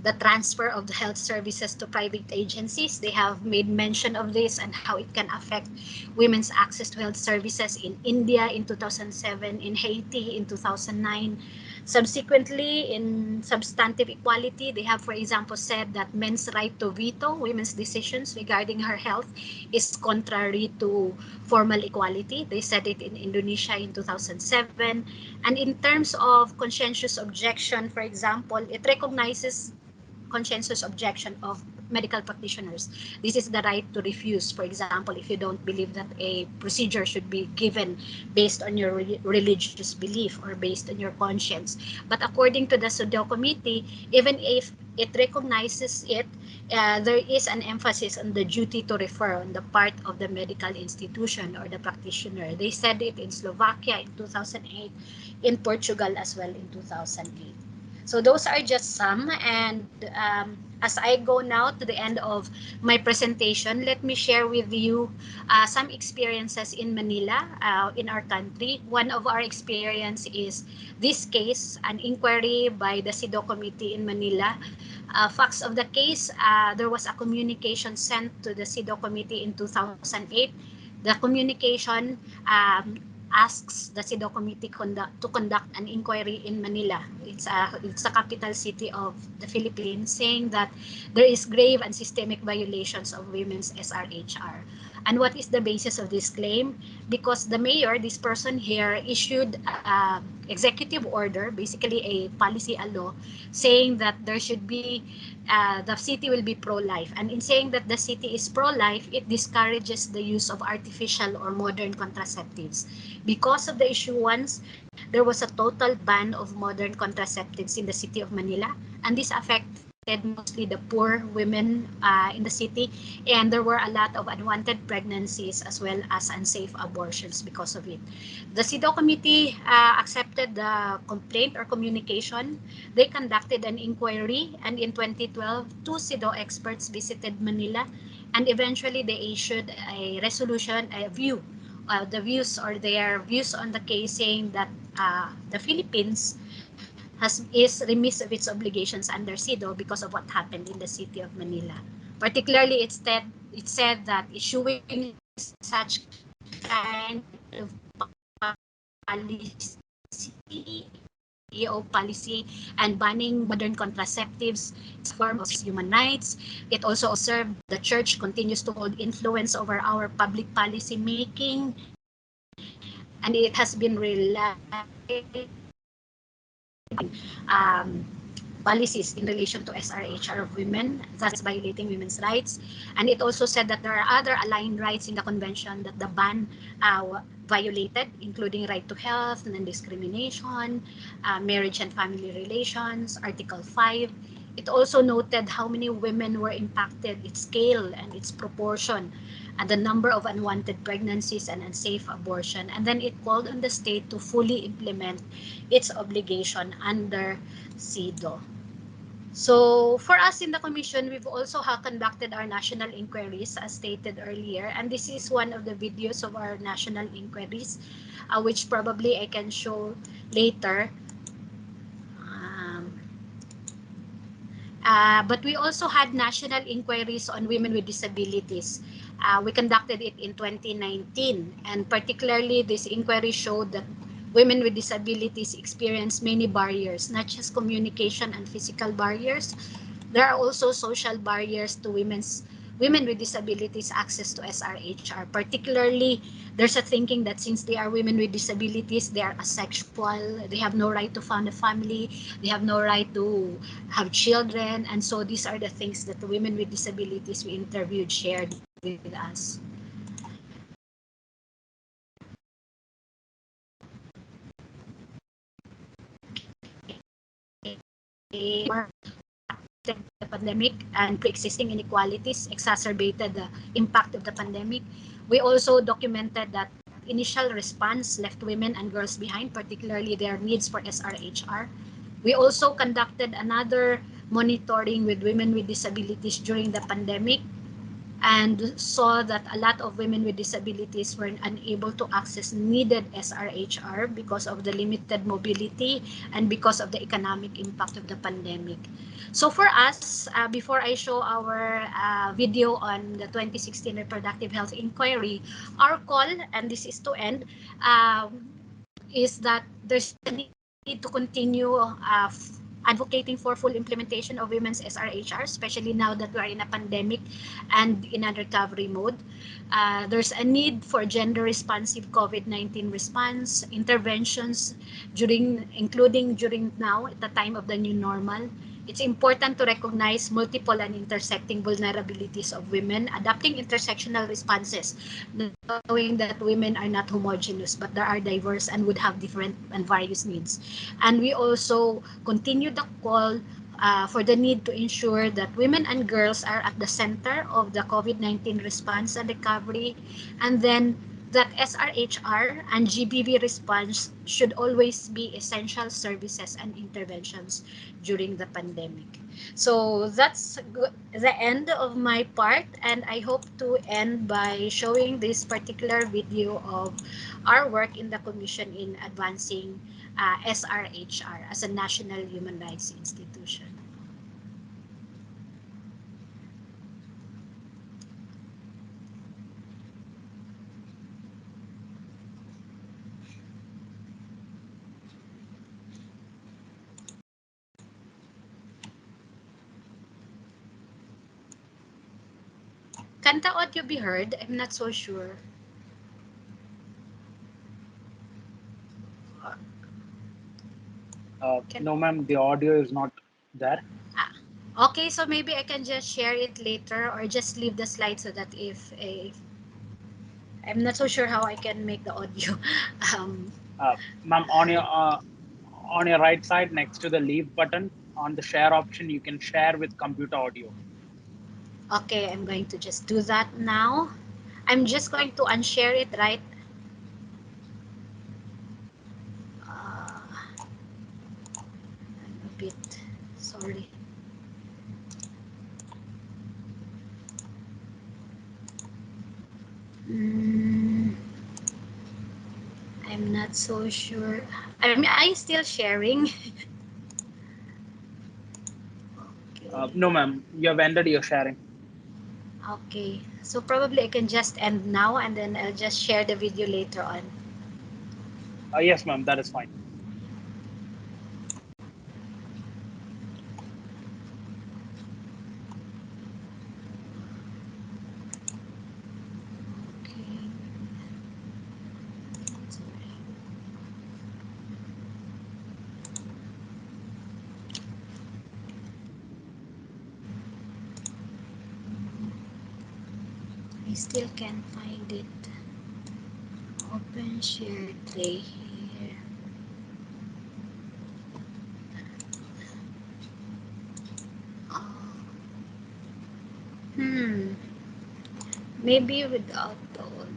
the transfer of the health services to private agencies, they have made mention of this and how it can affect women's access to health services in India in 2007, in Haiti in 2009. Subsequently, in substantive equality, they have, for example, said that men's right to veto women's decisions regarding her health is contrary to formal equality. They said it in Indonesia in 2007. And in terms of conscientious objection, for example, it recognizes conscientious objection of medical practitioners. This is the right to refuse. For example, if you don't believe that a procedure should be given based on your religious belief or based on your conscience. But according to the SIDO committee, even if it recognizes it, there is an emphasis on the duty to refer on the part of the medical institution or the practitioner. They said it in Slovakia in 2008, in Portugal as well in 2008. So those are just some, and as I go now to the end of my presentation, let me share with you some experiences in Manila, in our country. One of our experience is this case, an inquiry by the SIDO committee in Manila. Facts of the case, there was a communication sent to the SIDO committee in 2008. The communication asks the SIDO committee to conduct an inquiry in Manila. It's a capital city of the Philippines, saying that there is grave and systemic violations of women's SRHR. And what is the basis of this claim? Because the mayor, this person here, issued executive order, basically a policy, a law, saying that there should be, the city will be pro-life. And in saying that the city is pro-life, it discourages the use of artificial or modern contraceptives. Because of the issuance, there was a total ban of modern contraceptives in the city of Manila, and this affected mostly the poor women in the city, and there were a lot of unwanted pregnancies as well as unsafe abortions because of it. The SIDO committee accepted the complaint or communication. They conducted an inquiry, and in 2012, two SIDO experts visited Manila, and eventually they issued a resolution, a view, the views or their views on the case, saying that the Philippines is remiss of its obligations under SIDO because of what happened in the city of Manila. Particularly, it said that issuing such kind of policy, EO policy, and banning modern contraceptives, it's a form of human rights. It also observed the church continues to hold influence over our public policy making, and it has been relied policies in relation to SRHR of women, thus violating women's rights. And it also said that there are other aligned rights in the convention that the ban violated, including right to health, non-discrimination, marriage and family relations, Article 5. It also noted how many women were impacted, its scale and its proportion, and the number of unwanted pregnancies and unsafe abortion. And then it called on the state to fully implement its obligation under SIDO. So for us in the commission, we've also conducted our national inquiries as stated earlier, and this is one of the videos of our national inquiries, which probably I can show later. But we also had national inquiries on women with disabilities. We conducted it in 2019, and particularly this inquiry showed that women with disabilities experience many barriers, not just communication and physical barriers. There are also social barriers to women with disabilities access to SRHR. Particularly, there's a thinking that since they are women with disabilities, they are asexual, they have no right to found a family, they have no right to have children, and so these are the things that the women with disabilities we interviewed shared with us. The pandemic and pre-existing inequalities exacerbated the impact of the pandemic. We also documented that initial response left women and girls behind, particularly their needs for SRHR. We also conducted another monitoring with women with disabilities during the pandemic, and saw that a lot of women with disabilities were unable to access needed SRHR because of the limited mobility and because of the economic impact of the pandemic. So for us, before I show our video on the 2016 Reproductive Health Inquiry, our call, and this is to end, is that there's a need to continue advocating for full implementation of women's SRHR, especially now that we are in a pandemic and in a recovery mode. There's a need for gender-responsive COVID-19 response, interventions including during now, at the time of the new normal. It's important to recognize multiple and intersecting vulnerabilities of women, adopting intersectional responses, knowing that women are not homogeneous, but they are diverse and would have different and various needs. And we also continue the call for the need to ensure that women and girls are at the center of the COVID-19 response and recovery, and then that SRHR and GBV response should always be essential services and interventions during the pandemic. So that's the end of my part, and I hope to end by showing this particular video of our work in the Commission in advancing SRHR as a national human rights institution. Can the audio be heard? I'm not so sure. Can No, ma'am, the audio is not there. Okay, so maybe I can just share it later or just leave the slide so that if I'm not so sure how I can make the audio. um, Ma'am, on your right side next to the leave button on the share option, you can share with computer audio. okay, I'm going to just do that now. I'm just going to unshare it, right? I'm a bit sorry. Mm, I'm not so sure. I mean, are you still sharing? Okay. No, ma'am, you have ended your sharing. Okay. So probably I can just end now and then I'll just share the video later on. Yes, ma'am, that is fine. Okay. Sorry. I still can't find it. Open share tray here. Oh. Hmm. Maybe without the audio.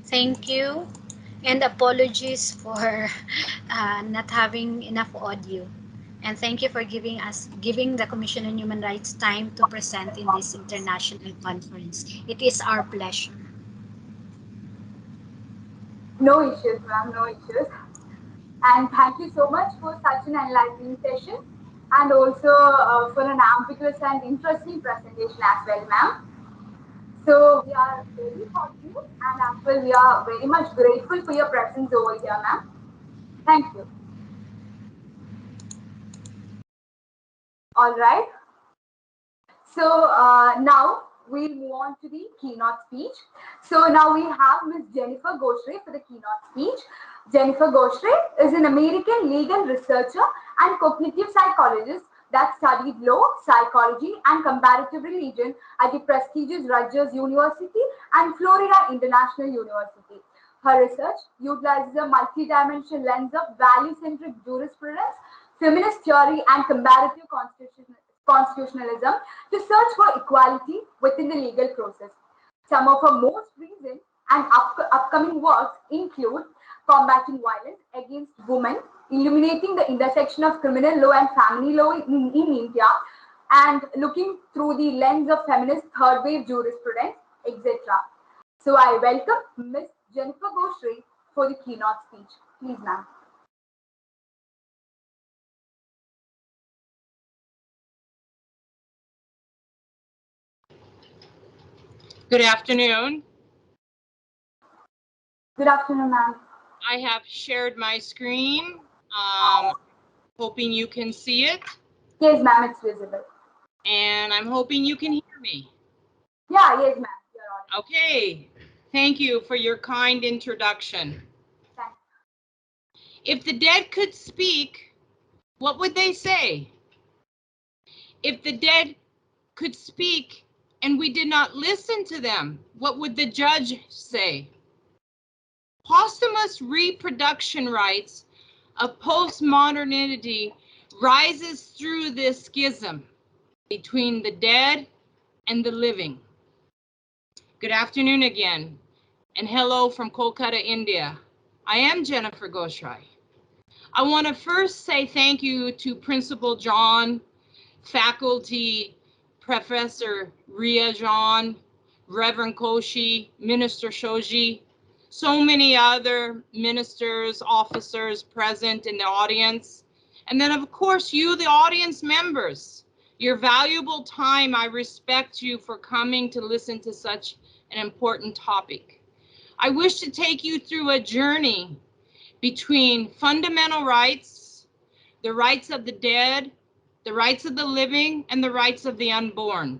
Thank you. And apologies for not having enough audio. And thank you for giving the Commission on Human Rights time to present in this international conference. It is our pleasure. No issues, ma'am, no issues. And thank you so much for such an enlightening session and also for an ambiguous and interesting presentation as well, ma'am. So we are very fortunate and as well we are very much grateful for your presence over here, ma'am. Thank you. All right. So now we'll move on to the keynote speech. So now we have Ms. Jennifer Goshery for the keynote speech. Jennifer Goshery is an American legal researcher and cognitive psychologist that studied law, psychology, and comparative religion at the prestigious Rutgers University and Florida International University. Her research utilizes a multidimensional lens of value-centric jurisprudence, feminist theory, and comparative constitutionalism to search for equality within the legal process. Some of her most recent and upcoming works include Combating Violence Against Women, Illuminating the Intersection of Criminal Law and Family Law in India, and Looking Through the Lens of Feminist Third Wave Jurisprudence, etc. So I welcome Ms. Jennifer Goshery for the keynote speech. Please, ma'am. Good afternoon. Good afternoon, ma'am. I have shared my screen, hoping you can see it. Yes, ma'am, it's visible. And I'm hoping you can hear me. Yeah, yes, ma'am. You're on. Okay, thank you for your kind introduction. Thanks. If the dead could speak, what would they say? If the dead could speak and we did not listen to them, what would the judge say? Posthumous reproduction rights of postmodernity rises through this schism between the dead and the living. Good afternoon again, and hello from Kolkata, India. I am Jennifer Goshery. I want to first say thank you to Principal John, faculty, Professor Ria John, Reverend Koshi, Minister Shoji, so many other ministers, officers present in the audience. And then of course, you, the audience members, your valuable time. I respect you for coming to listen to such an important topic. I wish to take you through a journey between fundamental rights, the rights of the dead, the rights of the living, and the rights of the unborn.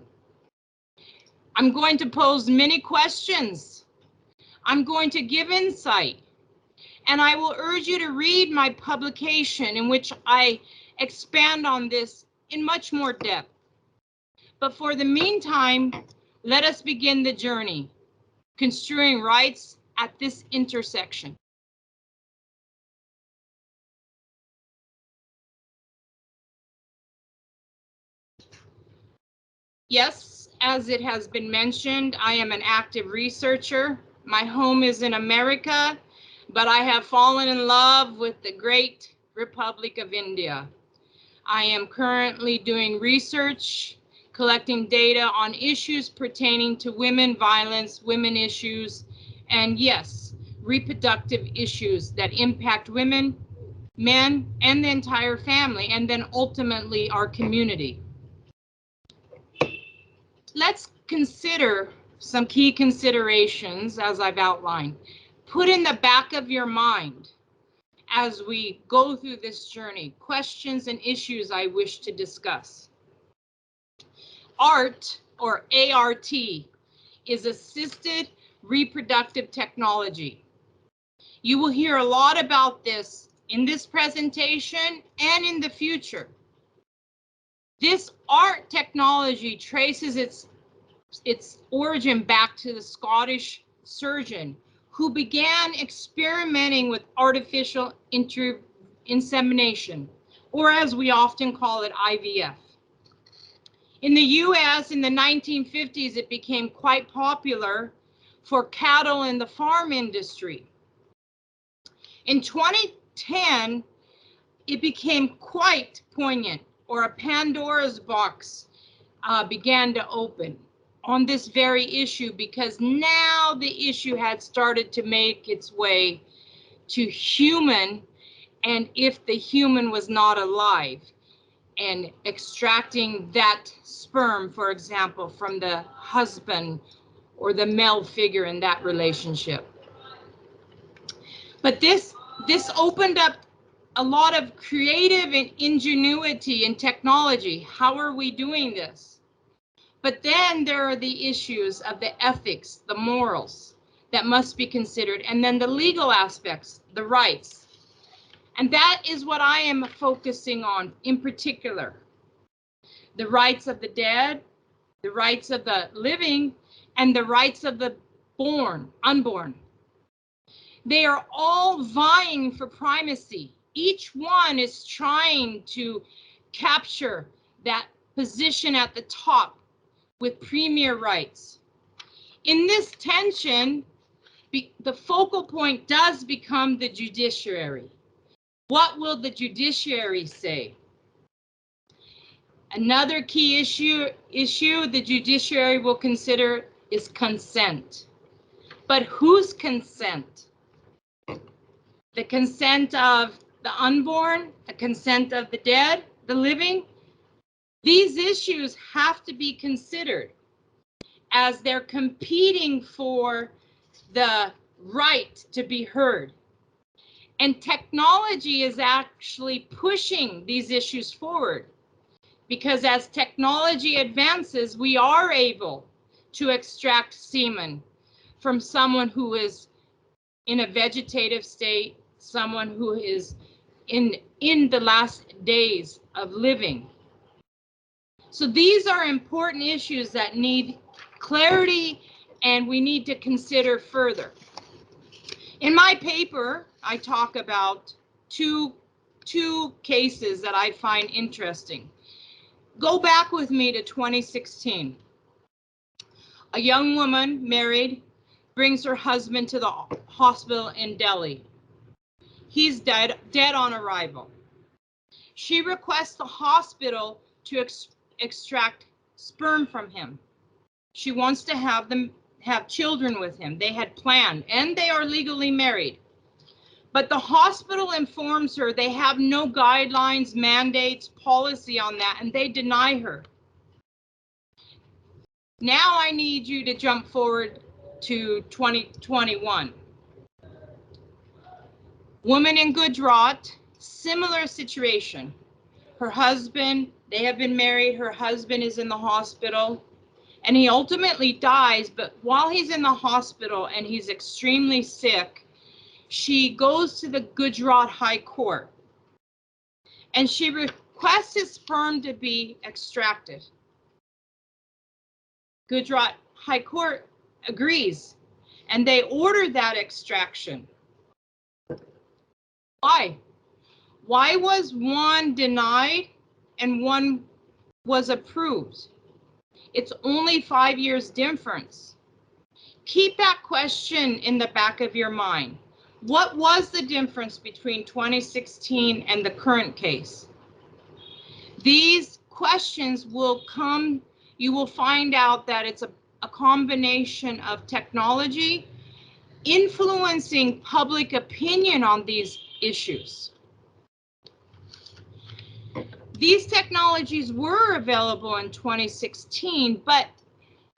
I'm going to pose many questions. I'm going to give insight, and I will urge you to read my publication in which I expand on this in much more depth. But for the meantime, let us begin the journey, construing rights at this intersection. Yes, as it has been mentioned, I am an active researcher. My home is in America, but I have fallen in love with the great Republic of India. I am currently doing research, collecting data on issues pertaining to women violence, women issues, and yes, reproductive issues that impact women, men, and the entire family, and then ultimately our community. Let's consider some key considerations as I've outlined. Put in the back of your mind as we go through this journey, questions and issues I wish to discuss. ART, or ART, is assisted reproductive technology. You will hear a lot about this in this presentation and in the future. This ART technology traces its origin back to the Scottish surgeon who began experimenting with artificial insemination, or as we often call it, IVF. In the US in the 1950s, it became quite popular for cattle in the farm industry. In 2010, it became quite poignant, or a Pandora's box began to open on this very issue, because now the issue had started to make its way to human, and if the human was not alive, and extracting that sperm, for example, from the husband or the male figure in that relationship. But this opened up a lot of creative and ingenuity in technology. How are we doing this? But then there are the issues of the ethics, the morals that must be considered, and then the legal aspects, the rights. And that is what I am focusing on in particular. The rights of the dead, the rights of the living, and the rights of the unborn. They are all vying for primacy. Each one is trying to capture that position at the top with premier rights. In this tension, the focal point does become the judiciary. What will the judiciary say? Another key issue the judiciary will consider is consent. But whose consent? The consent of the unborn, the consent of the dead, the living? These issues have to be considered as they're competing for the right to be heard. And technology is actually pushing these issues forward, because as technology advances, we are able to extract semen from someone who is in a vegetative state, someone who is in the last days of living. So these are important issues that need clarity, and we need to consider further. In my paper, I talk about two cases that I find interesting. Go back with me to 2016. A young woman, married, brings her husband to the hospital in Delhi. He's dead on arrival. She requests the hospital to extract sperm from him. She wants to have children with him. They had planned, and they are legally married. But the hospital informs her they have no guidelines, mandates, policy on that, and they deny her. Now I need you to jump forward to 2021. Woman in Gujarat, similar situation. Her husband, they have been married, her husband is in the hospital, and he ultimately dies, but while he's in the hospital and he's extremely sick, she goes to the Gujarat High Court and she requests his sperm to be extracted. Gujarat High Court agrees, and they order that extraction. Why? Why was one denied and one was approved? It's only 5 years difference. Keep that question in the back of your mind. What was the difference between 2016 and the current case? These questions will come, you will find out that it's a combination of technology influencing public opinion on these issues. These technologies were available in 2016, but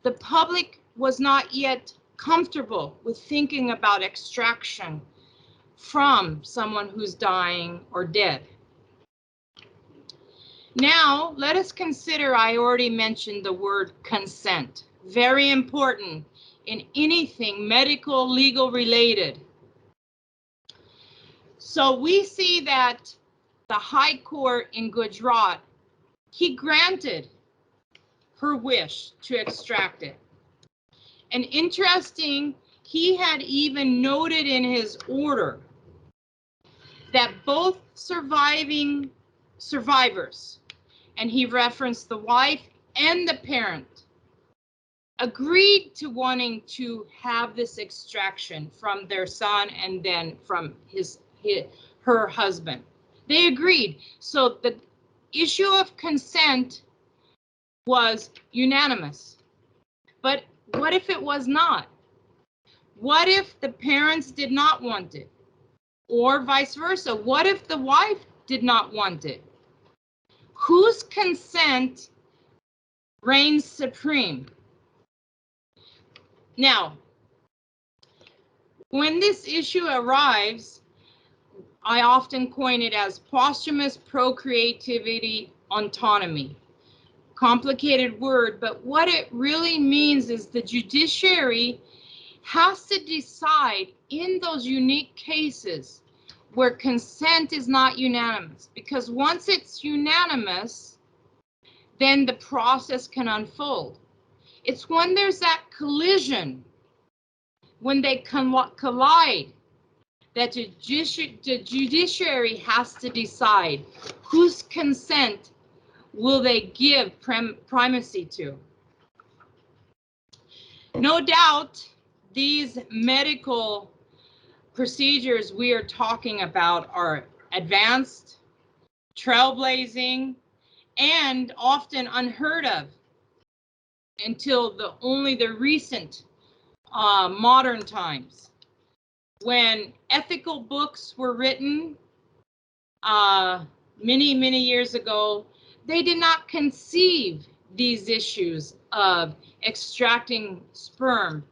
the public was not yet comfortable with thinking about extraction from someone who's dying or dead. Now, let us consider, I already mentioned the word consent. Very important in anything medical, legal related. So we see that the High Court in Gujarat, he granted her wish to extract it. And interesting, he had even noted in his order that both survivors, and he referenced the wife and the parent, agreed to wanting to have this extraction from their son and then from her husband. They agreed. So the issue of consent was unanimous. But what if it was not? What if the parents did not want it? Or vice versa? What if the wife did not want it? Whose consent reigns supreme? Now, when this issue arrives, I often coin it as posthumous procreativity autonomy. Complicated word, but what it really means is the judiciary has to decide in those unique cases where consent is not unanimous, because once it's unanimous, then the process can unfold. It's when there's that collision, when they collide, that the judiciary has to decide whose consent will they give primacy to. No doubt, these medical procedures we are talking about are advanced, trailblazing, and often unheard of until only the recent modern times. When ethical books were written many years ago, they did not conceive these issues of extracting sperm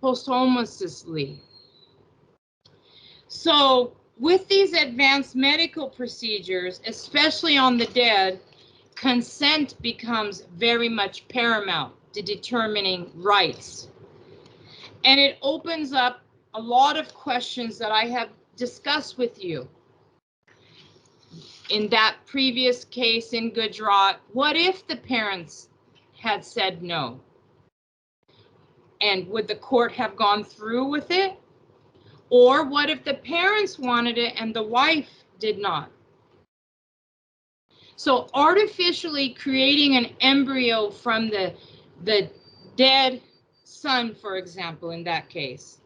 posthumously. So with these advanced medical procedures, especially on the dead, consent becomes very much paramount to determining rights. And it opens up a lot of questions that I have discussed with you. In that previous case in Gujarat, what if the parents had said no? And would the court have gone through with it? Or what if the parents wanted it and the wife did not? So artificially creating an embryo from the dead son, for example, in that case,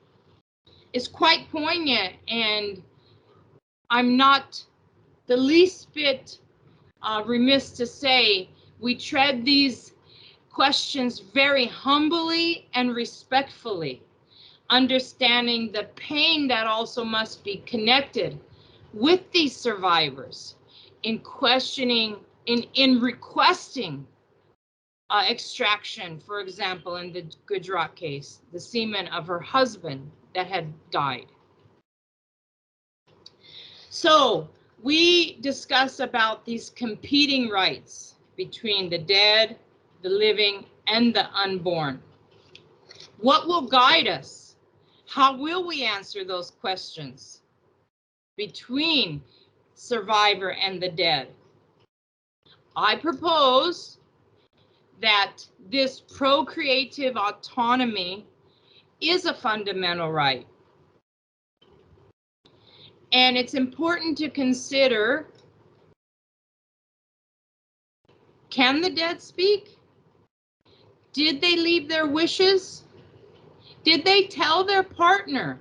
is quite poignant, and I'm not the least bit remiss to say we tread these questions very humbly and respectfully, understanding the pain that also must be connected with these survivors in questioning, in requesting extraction, for example, in the Gujarat case, the semen of her husband that had died. So we discuss about these competing rights between the dead, the living, and the unborn. What will guide us? How will we answer those questions between survivor and the dead? I propose that this procreative autonomy is a fundamental right. And it's important to consider, can the dead speak? Did they leave their wishes? Did they tell their partner,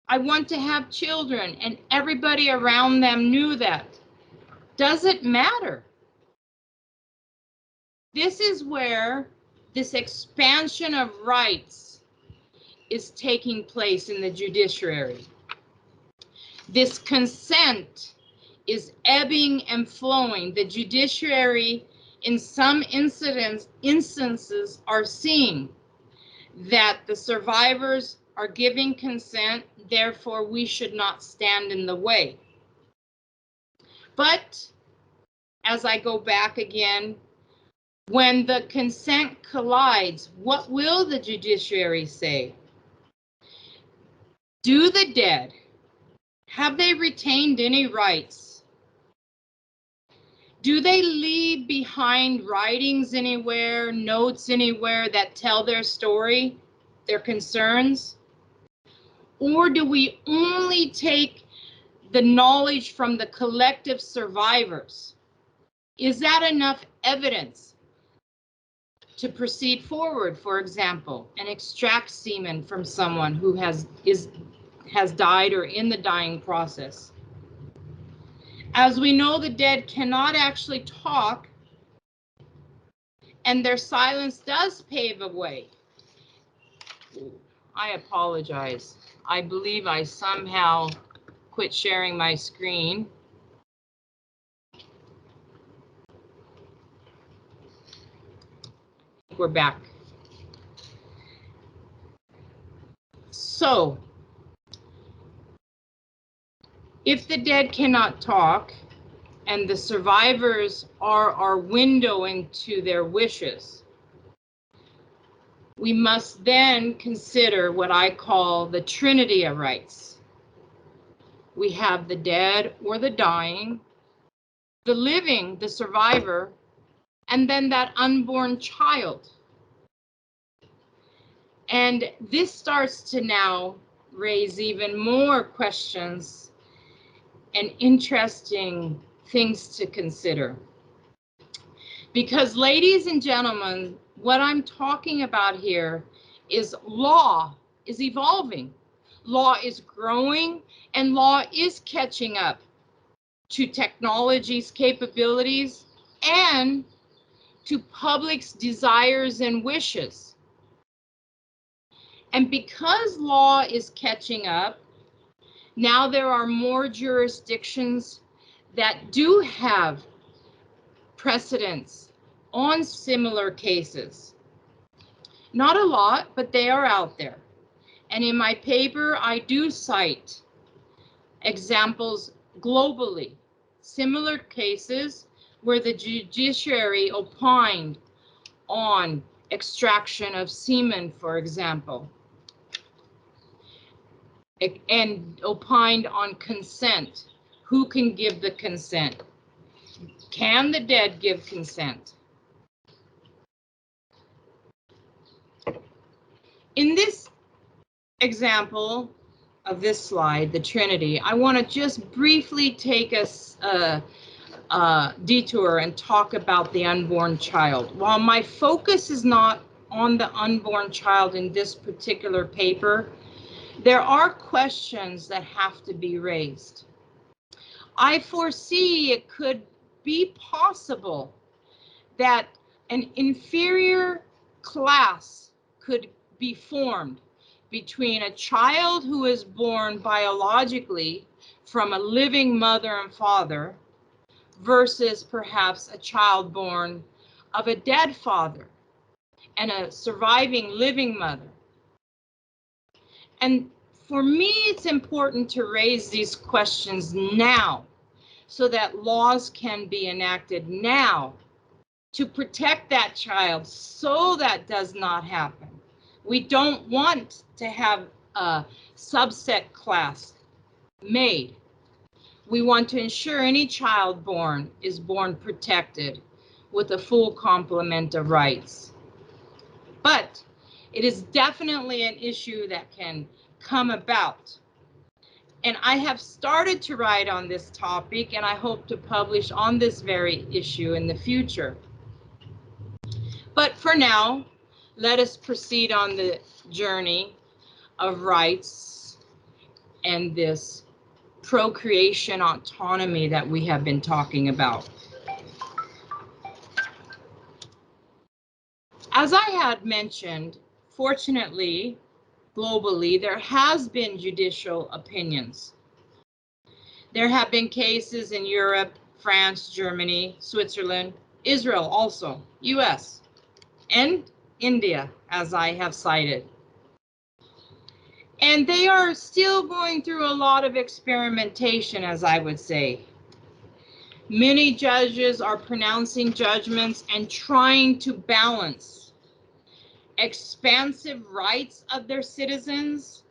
I want to have children, and everybody around them knew that? Does it matter? This is where this expansion of rights is taking place in the judiciary. This consent is ebbing and flowing. The judiciary, in some instances, are seeing that the survivors are giving consent, therefore we should not stand in the way. But as I go back again, when the consent collides, what will the judiciary say? Do the dead, have they retained any rights? Do they leave behind writings anywhere, notes anywhere that tell their story, their concerns? Or do we only take the knowledge from the collective survivors? Is that enough evidence to proceed forward, for example, and extract semen from someone who has died or in the dying process? As we know, the dead cannot actually talk, and their silence does pave a way. I apologize. I believe I somehow quit sharing my screen. We're back. So, if the dead cannot talk and the survivors are our window into their wishes, we must then consider what I call the Trinity of Rights. We have the dead or the dying, the living, the survivor, and then that unborn child. And this starts to now raise even more questions and interesting things to consider. Because, ladies and gentlemen, what I'm talking about here is law is evolving. Law is growing, and law is catching up to technology's capabilities and to public's desires and wishes. And because law is catching up, now there are more jurisdictions that do have precedents on similar cases. Not a lot, but they are out there. And in my paper, I do cite examples globally, similar cases where the judiciary opined on extraction of semen, for example, and opined on consent. Who can give the consent? Can the dead give consent? In this example of this slide, the Trinity, I want to just briefly take us a detour and talk about the unborn child. While my focus is not on the unborn child in this particular paper, there are questions that have to be raised. I foresee it could be possible that an inferior class could be formed between a child who is born biologically from a living mother and father versus perhaps a child born of a dead father and a surviving living mother. And for me, it's important to raise these questions now so that laws can be enacted now to protect that child so that does not happen. We don't want to have a subset class made. We want to ensure any child born is born protected with a full complement of rights. But it is definitely an issue that can come about. And I have started to write on this topic, and I hope to publish on this very issue in the future. But for now, let us proceed on the journey of rights and this procreation autonomy that we have been talking about. As I had mentioned, fortunately, globally, there has been judicial opinions. There have been cases in Europe, France, Germany, Switzerland, Israel also, US, and India, as I have cited. And they are still going through a lot of experimentation, as I would say. Many judges are pronouncing judgments and trying to balance expansive rights of their citizens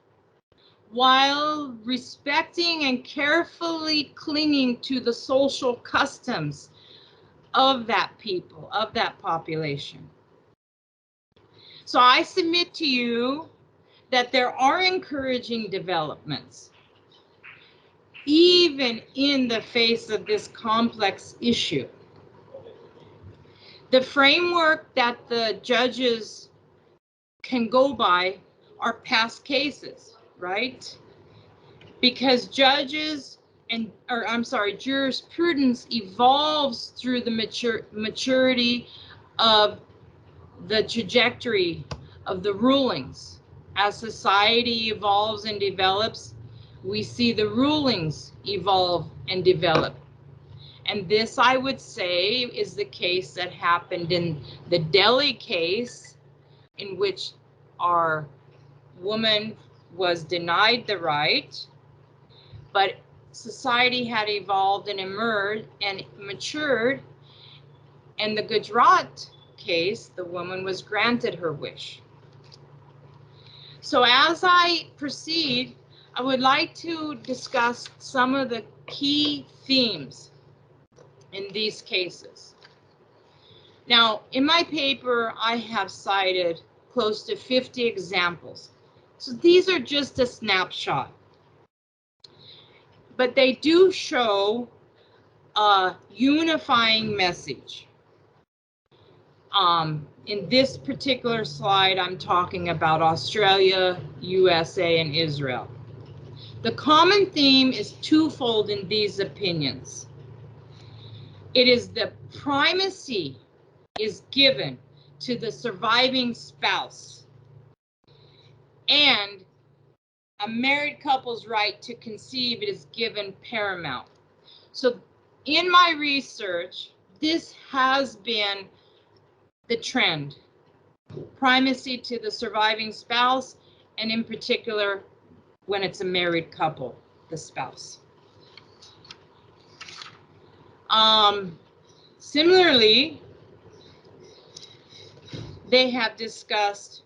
while respecting and carefully clinging to the social customs of that people, of that population. So I submit to you that there are encouraging developments, even in the face of this complex issue. The framework that the judges can go by are past cases, right? Because judges jurisprudence evolves through the maturity of the trajectory of the rulings. As society evolves and develops, we see the rulings evolve and develop. And this, I would say, is the case that happened in the Delhi case, in which our woman was denied the right, but society had evolved and emerged and matured. And the Gujarat case, the woman was granted her wish. So as I proceed, I would like to discuss some of the key themes in these cases. Now, in my paper, I have cited close to 50 examples. So these are just a snapshot, but they do show a unifying message. In this particular slide, I'm talking about Australia, USA, and Israel. The common theme is twofold in these opinions. It is the primacy is given to the surviving spouse, and a married couple's right to conceive is given paramount. So in my research, this has been the trend. Primacy to the surviving spouse, and in particular, when it's a married couple, the spouse. Similarly, they have discussed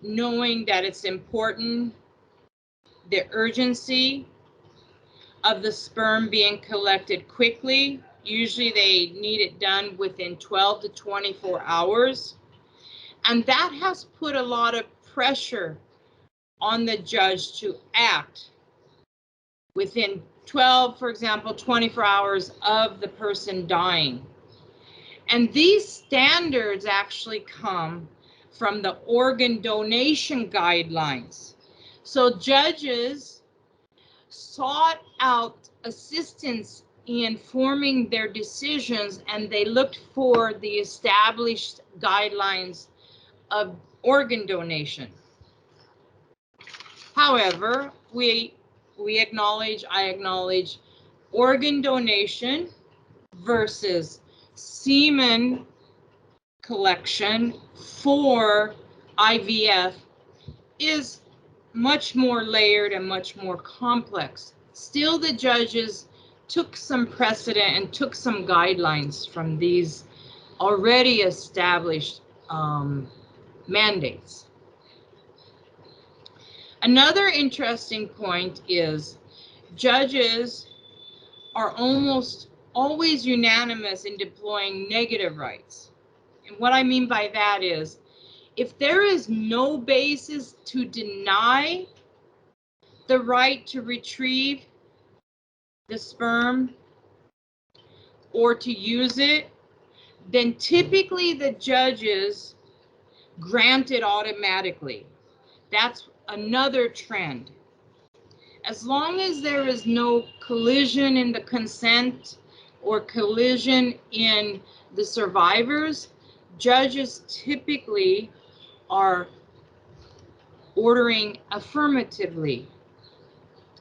knowing that it's important, the urgency of the sperm being collected quickly. Usually they need it done within 12 to 24 hours. And that has put a lot of pressure on the judge to act within 12, for example, 24 hours of the person dying. And these standards actually come from the organ donation guidelines. So judges sought out assistance in forming their decisions, and they looked for the established guidelines of organ donation. However, I acknowledge organ donation versus semen collection for IVF is much more layered and much more complex. Still, the judges took some precedent and took some guidelines from these already established mandates. Another interesting point is judges are almost always unanimous in deploying negative rights. And what I mean by that is, if there is no basis to deny the right to retrieve the sperm or to use it, then typically the judges grant it automatically. That's another trend. As long as there is no collision in the consent or collision in the survivors, judges typically are ordering affirmatively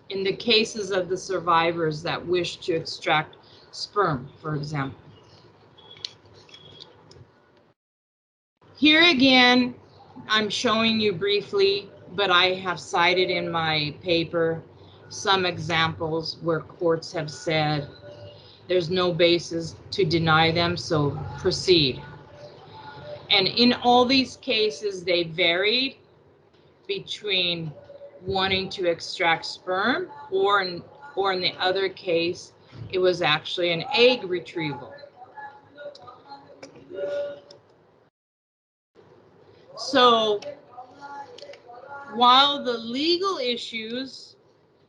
in the cases of the survivors that wish to extract sperm, for example. Here again, I'm showing you briefly, but I have cited in my paper some examples where courts have said there's no basis to deny them, so proceed. And in all these cases, they varied between wanting to extract sperm, or in the other case, it was actually an egg retrieval. So while the legal issues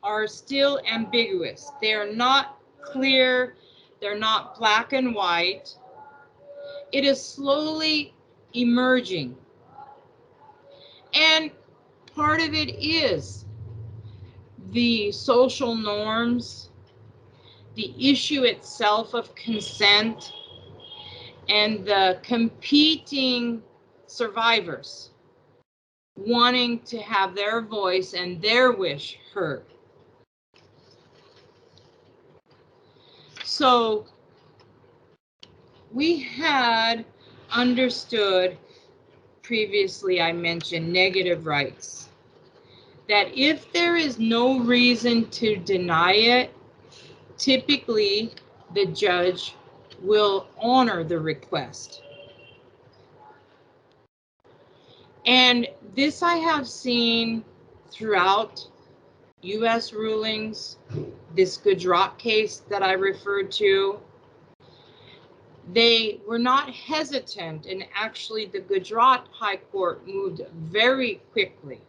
are still ambiguous, they are not clear, they're not black and white, it is slowly emerging. And part of it is the social norms the issue itself of consent and the competing survivors wanting to have their voice and their wish heard. So we had understood previously, I mentioned negative rights, that if there is no reason to deny it, typically the judge will honor the request. And this I have seen throughout US rulings, this Gujarat case that I referred to. They were not hesitant, and actually the Gujarat High Court moved very quickly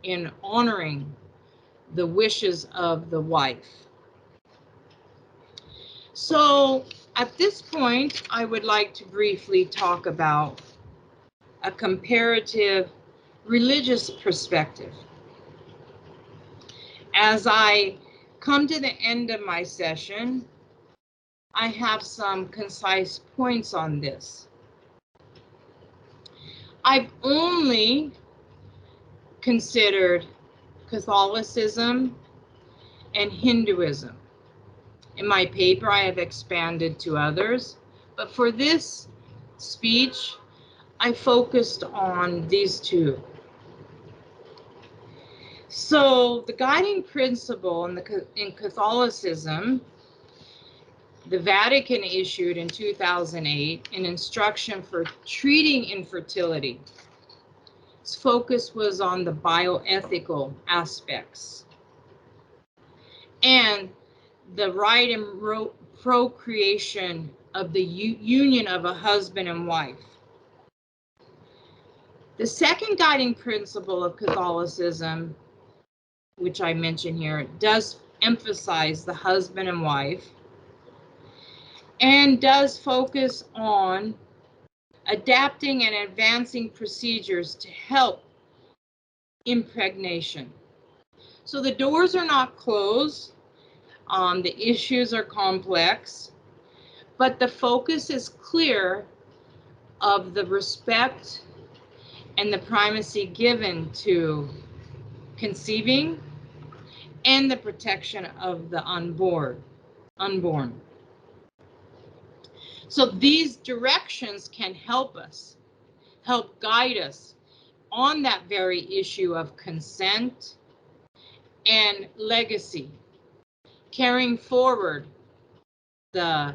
in honoring the wishes of the wife. So at this point, I would like to briefly talk about a comparative religious perspective. As I come to the end of my session, I have some concise points on this. I've only considered Catholicism and Hinduism. In my paper, I have expanded to others, but for this speech, I focused on these two. So the guiding principle in Catholicism, the Vatican issued in 2008 an instruction for treating infertility. Its focus was on the bioethical aspects and the right and procreation of the union of a husband and wife. The second guiding principle of Catholicism, which I mention here, does emphasize the husband and wife and does focus on adapting and advancing procedures to help impregnation. So the doors are not closed, the issues are complex, but the focus is clear of the respect and the primacy given to conceiving and the protection of the unborn. So these directions can help us, help guide us on that very issue of consent and legacy, carrying forward the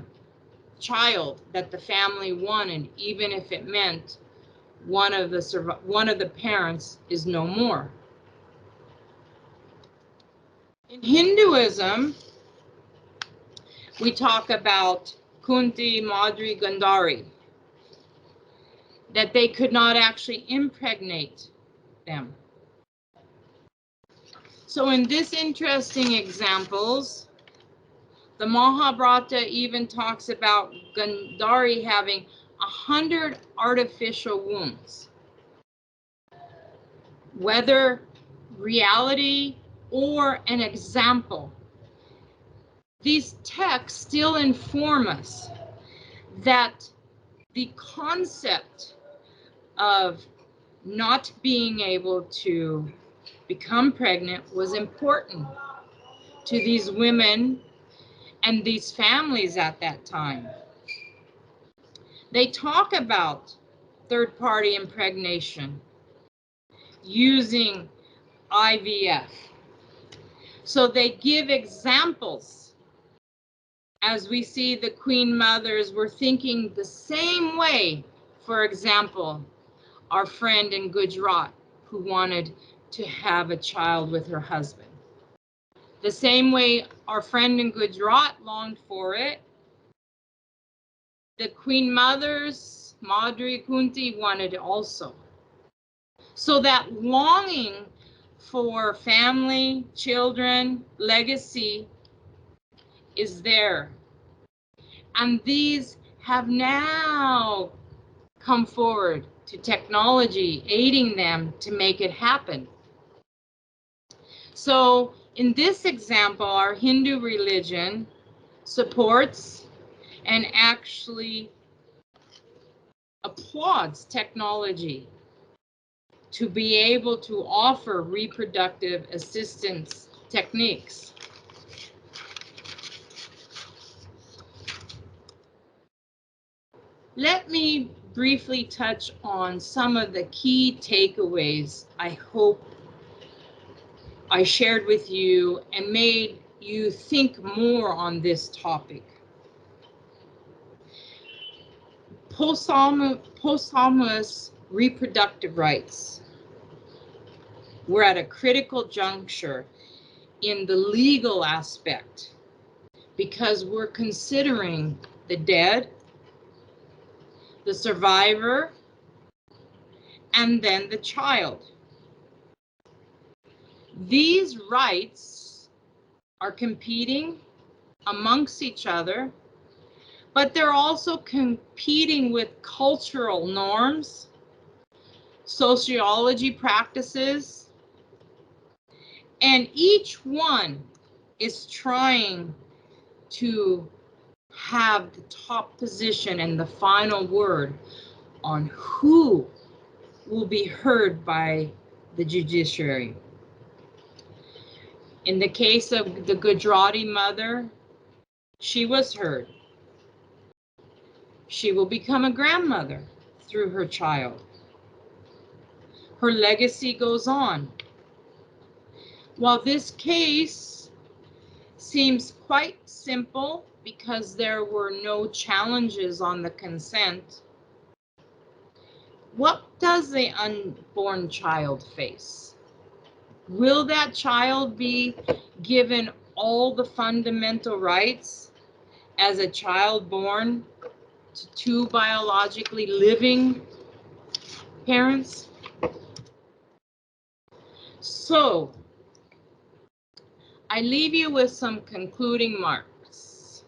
child that the family wanted, even if it meant one of the parents is no more. In Hinduism, we talk about Kunti, Madri, Gandhari, that they could not actually impregnate them. So in this interesting examples, the Mahabharata even talks about Gandhari having 100 artificial wombs. Whether reality or an example, these texts still inform us that the concept of not being able to become pregnant was important to these women and these families at that time. They talk about third-party impregnation using IVF. So they give examples. As we see, the Queen Mothers were thinking the same way. For example, our friend in Gujarat who wanted to have a child with her husband. The same way our friend in Gujarat longed for it, the Queen Mothers, Madri, Kunti, wanted it also. So that longing for family, children, legacy is there. And these have now come forward to technology, aiding them to make it happen. So in this example, our Hindu religion supports, and actually applauds technology to be able to offer reproductive assistance techniques. Let me briefly touch on some of the key takeaways I hope I shared with you and made you think more on this topic. Posthumous reproductive rights. We're at a critical juncture in the legal aspect because we're considering the dead, the survivor, and then the child. These rights are competing amongst each other, but they're also competing with cultural norms, sociology practices, and each one is trying to have the top position and the final word on who will be heard by the judiciary. In the case of the Gujarati mother, she was heard. She will become a grandmother through her child. Her legacy goes on. While this case seems quite simple because there were no challenges on the consent, what does the unborn child face? Will that child be given all the fundamental rights as a child born to two biologically living parents? So, I leave you with some concluding marks.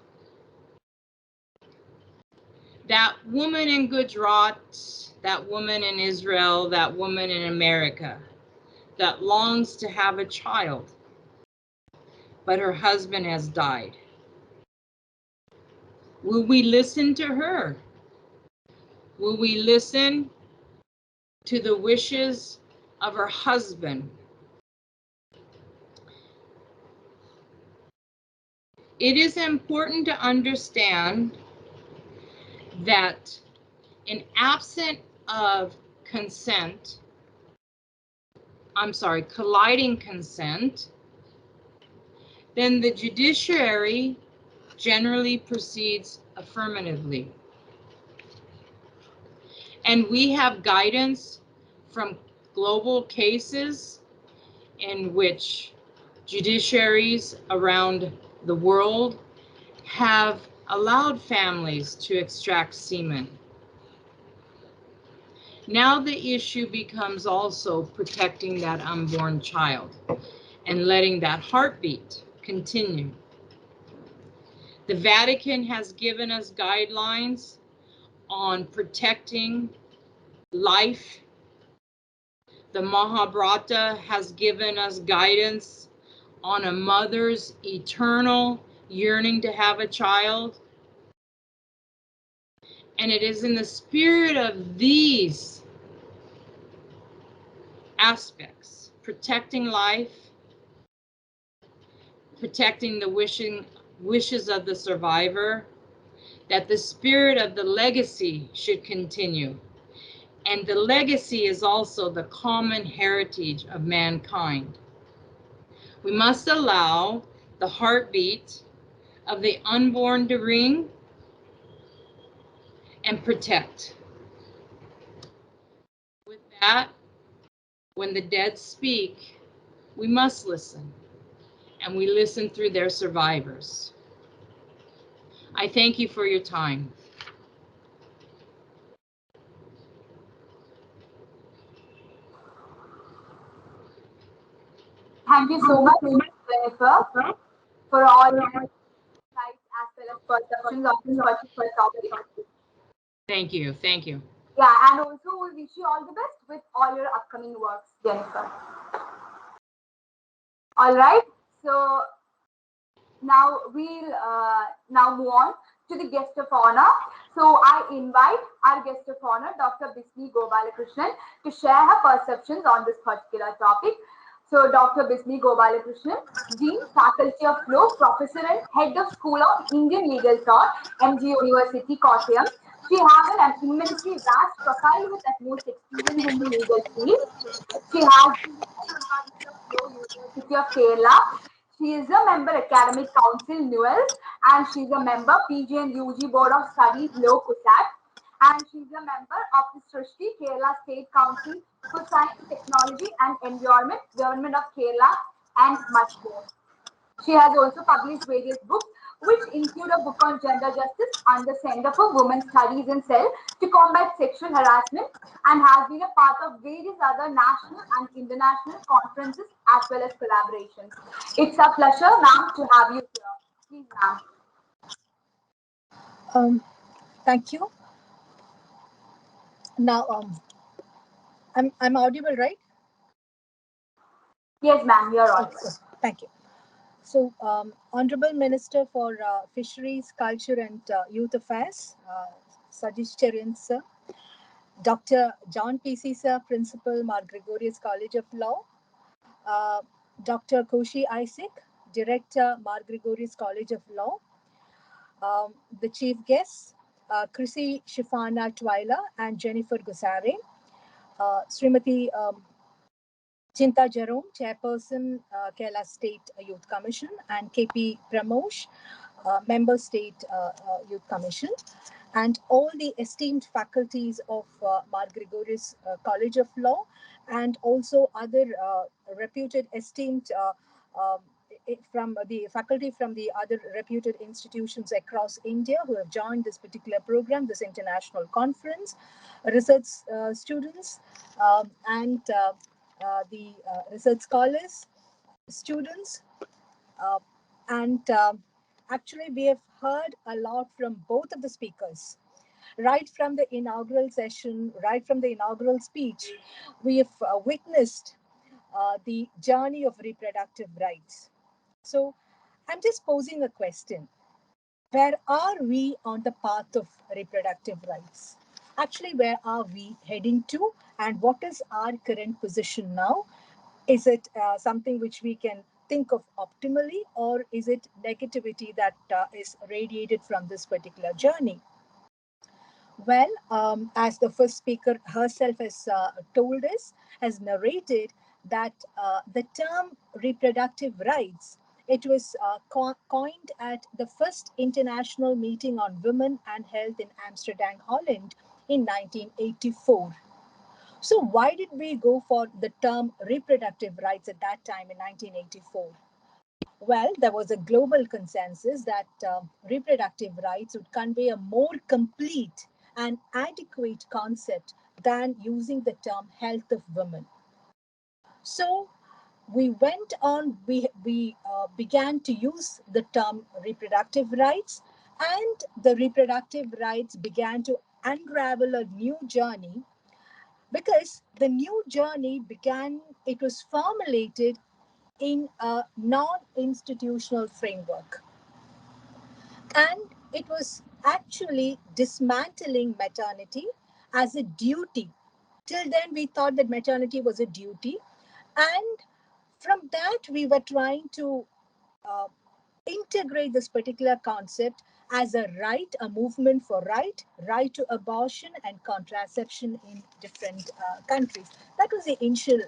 That woman in Gujarat, that woman in Israel, that woman in America that longs to have a child, but her husband has died. Will we listen to her? Will we listen to the wishes of her husband? It is important to understand that in absence of consent, colliding consent, then the judiciary generally proceeds affirmatively. And we have guidance from global cases in which judiciaries around the world have allowed families to extract semen. Now the issue becomes also protecting that unborn child and letting that heartbeat continue. The Vatican has given us guidelines on protecting life. The Mahabharata has given us guidance on a mother's eternal yearning to have a child. And it is in the spirit of these aspects, protecting life, protecting the wishes of the survivor, that the spirit of the legacy should continue. And the legacy is also the common heritage of mankind. We must allow the heartbeat of the unborn to ring and protect. With that, when the dead speak, we must listen, and we listen through their survivors. I thank you for your time. Thank you so much, Jennifer, for all your insights as well as perceptions on this particular topic. Thank you. Thank you. Yeah, and also we wish you all the best with all your upcoming works, Jennifer. All right, so Now we'll now move on to the guest of honor. So I invite our guest of honor, Dr. Biswi Gobala Krishnan, to share her perceptions on this particular topic. So Dr. Biswi Gobala Krishnan, Dean, Faculty of Law, Professor and Head of School of Indian Legal Thought, MG University, Kottayam. She has an immensely vast profile with utmost experience in the legal field. She has been the head Faculty of Law, University of Kerala. She is a member Academic Council NUELS, and she's a member PG and UG Board of Studies Law CUSAT, and she's a member of the Srishti Kerala State Council for Science, Technology and Environment, Government of Kerala, and much more. She has also published various books, which include a book on gender justice under Center for Women's Studies in Cell to combat sexual harassment, and has been a part of various other national and international conferences as well as collaborations. It's a pleasure, ma'am, to have you here. Please, ma'am. Thank you. Now, I'm audible, right? Yes, ma'am, you're audible. Okay, thank you. So, Honorable Minister for Fisheries, Culture and Youth Affairs, Satish Cherian sir, Dr. John P.C. sir, Principal, Mar Gregorius College of Law, Dr. Koshi Isaac, Director, Mar Gregorius College of Law, the chief guests, Chrissy Shifana Twyla and Jennifer Goshery, Srimati Chinta Jerome, Chairperson, Kerala State Youth Commission, and KP Pramosh, Member State Youth Commission, and all the esteemed faculties of Mar Gregorius College of Law, and also other reputed esteemed from the faculty from the other reputed institutions across India who have joined this particular program, this international conference, research students, and the research scholars, students, and actually we have heard a lot from both of the speakers. Right from the inaugural session, right from the inaugural speech, we have witnessed the journey of reproductive rights. So I'm just posing a question. Where are we on the path of reproductive rights? Actually, where are we heading to, and what is our current position now? Is it something which we can think of optimally, or is it negativity that is radiated from this particular journey? Well, as the first speaker herself has told us, has narrated that the term reproductive rights, it was coined at the first international meeting on women and health in Amsterdam, Holland in 1984. So why did we go for the term reproductive rights at that time in 1984? Well, there was a global consensus that reproductive rights would convey a more complete and adequate concept than using the term health of women. So we went on, we began to use the term reproductive rights, and the reproductive rights began to unravel a new journey, because the new journey began, it was formulated in a non-institutional framework. And it was actually dismantling maternity as a duty. Till then, we thought that maternity was a duty. And from that, we were trying to integrate this particular concept as a right, a movement for right to abortion and contraception in different countries. That was the initial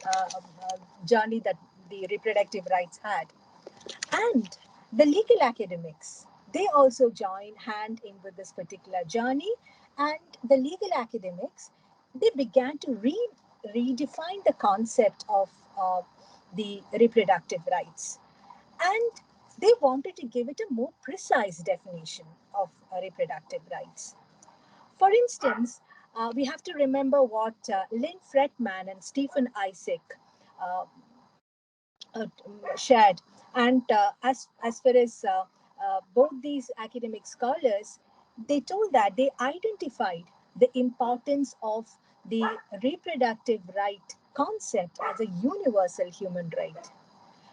journey that the reproductive rights had. And the legal academics, they also join hand in with this particular journey. And the legal academics, they began to redefine the concept of the reproductive rights. And they wanted to give it a more precise definition of reproductive rights. For instance, we have to remember what Lynn Fretman and Stephen Isaac shared. And as far as both these academic scholars, they told that they identified the importance of the reproductive right concept as a universal human right.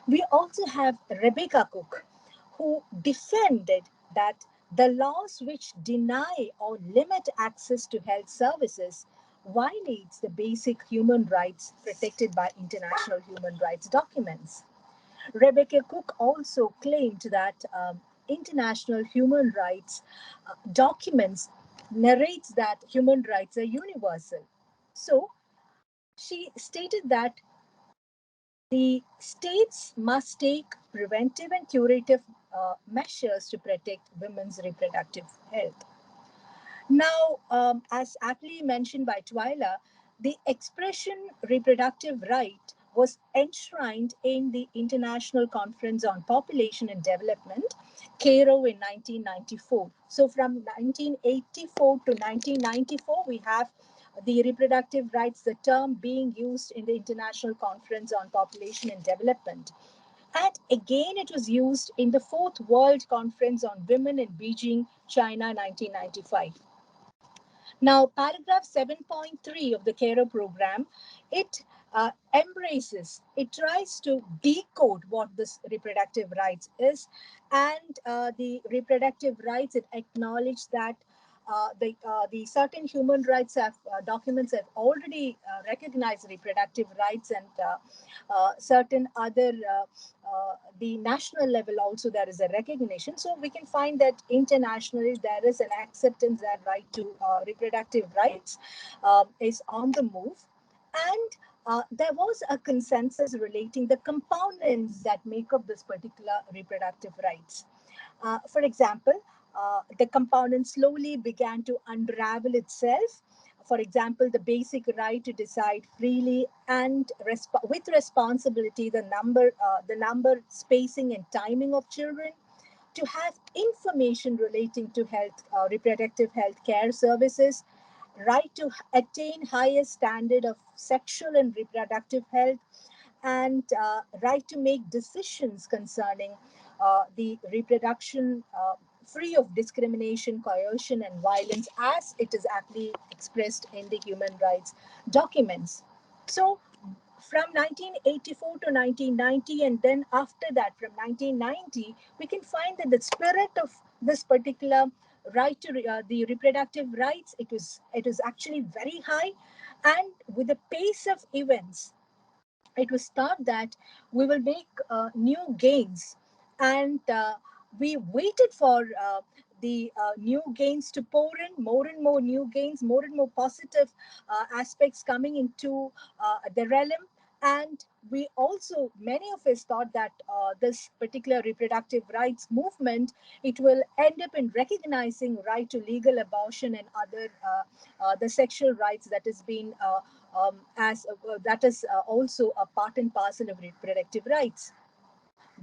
We also have Rebecca Cook, who defended that the laws which deny or limit access to health services violates the basic human rights protected by international human rights documents. Rebecca Cook also claimed that international human rights documents narrates that human rights are universal. So she stated that the states must take preventive and curative measures to protect women's reproductive health. Now, as aptly mentioned by Twyla, the expression reproductive right was enshrined in the International Conference on Population and Development, Cairo, in 1994. So from 1984 to 1994, we have the reproductive rights, the term being used in the International Conference on Population and Development. And again, it was used in the Fourth World Conference on Women in Beijing, China, 1995. Now, paragraph 7.3 of the Cairo program, it it tries to decode what this reproductive rights is. And the reproductive rights, it acknowledged that the certain human rights have documents have already recognized reproductive rights, and certain other the national level also there is a recognition. So we can find that internationally there is an acceptance that right to reproductive rights is on the move. And there was a consensus relating the components that make up this particular reproductive rights. For example, the component slowly began to unravel itself. For example, the basic right to decide freely and with responsibility the number, spacing, and timing of children, to have information relating to health, reproductive health care services, right to attain higher standard of sexual and reproductive health, and right to make decisions concerning the reproduction free of discrimination, coercion, and violence, as it is aptly expressed in the human rights documents. So from 1984 to 1990, and then after that from 1990, we can find that the spirit of this particular right to the reproductive rights, it was actually very high. And with the pace of events, it was thought that we will make new gains. And we waited for the new gains to pour in, more and more new gains, more and more positive aspects coming into the realm. And we also, many of us thought that this particular reproductive rights movement, it will end up in recognizing right to legal abortion and other the sexual rights that has been as that is also a part and parcel of reproductive rights.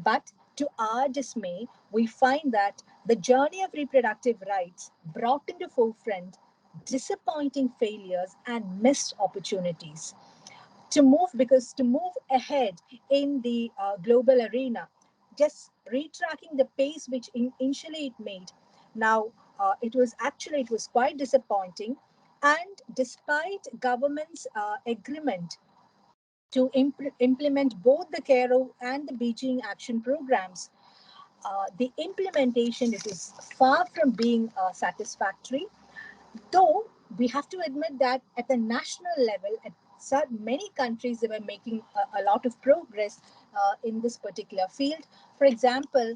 But to our dismay, we find that the journey of reproductive rights brought into forefront disappointing failures and missed opportunities to move ahead in the global arena, just retracking the pace which initially it made. Now it was quite disappointing. And despite government's agreement to implement both the Cairo and the Beijing action programs, the implementation, it is far from being satisfactory. Though we have to admit that at the national level, at many countries, they were making a lot of progress in this particular field. For example,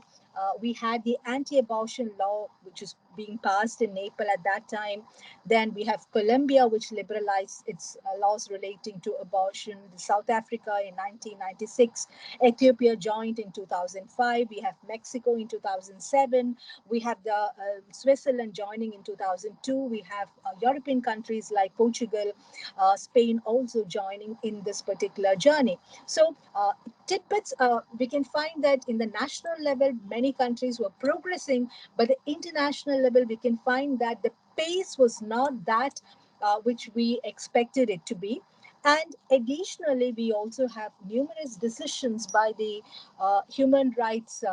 we had the anti-abortion law, which is being passed in Nepal at that time. Then we have Colombia, which liberalized its laws relating to abortion. South Africa in 1996. Ethiopia joined in 2005. We have Mexico in 2007. We have the Switzerland joining in 2002. We have European countries like Portugal, Spain also joining in this particular journey. So tidbits, we can find that in the national level, many countries were progressing, but the international level, we can find that the pace was not that which we expected it to be. And additionally, we also have numerous decisions by the human rights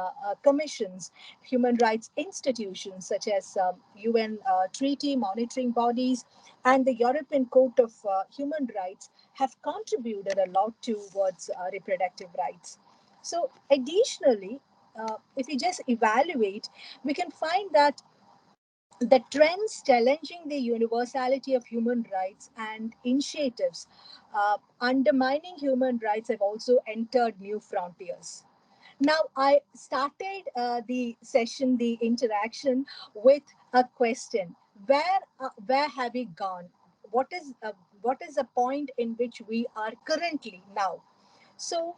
commissions, human rights institutions, such as UN treaty monitoring bodies and the European Court of Human Rights have contributed a lot towards reproductive rights. So additionally, if we just evaluate, we can find that the trends challenging the universality of human rights and initiatives undermining human rights have also entered new frontiers. Now, I started the session, the interaction, with a question: where have we gone? What is the point in which we are currently now? So,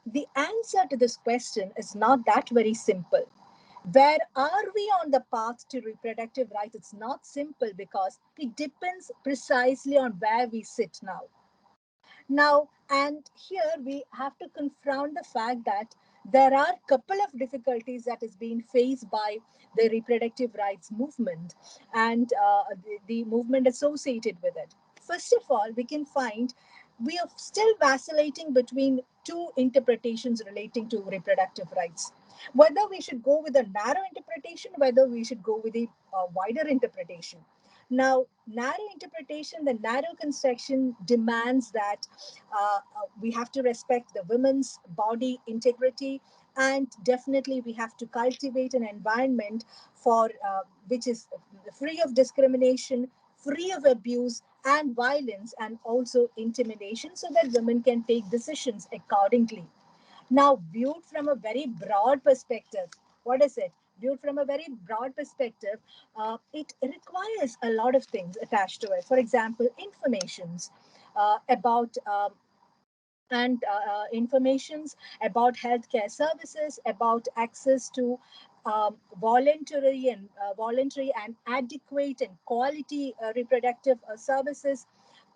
the answer to this question is not that very simple. Where are we on the path to reproductive rights? It's not simple because it depends precisely on where we sit now. Now, and here we have to confront the fact that there are a couple of difficulties that is being faced by the reproductive rights movement and the movement associated with it. First of all, we can find we are still vacillating between two interpretations relating to reproductive rights. Whether we should go with a narrow interpretation, whether we should go with a wider interpretation. Now, narrow interpretation, the narrow construction demands that we have to respect the women's body integrity, and definitely we have to cultivate an environment for which is free of discrimination, free of abuse and violence, and also intimidation, so that women can take decisions accordingly. Now, viewed from a very broad perspective, what is it? Viewed from a very broad perspective, it requires a lot of things attached to it. For example, informations about informations about healthcare services, about access to voluntary and adequate and quality reproductive services,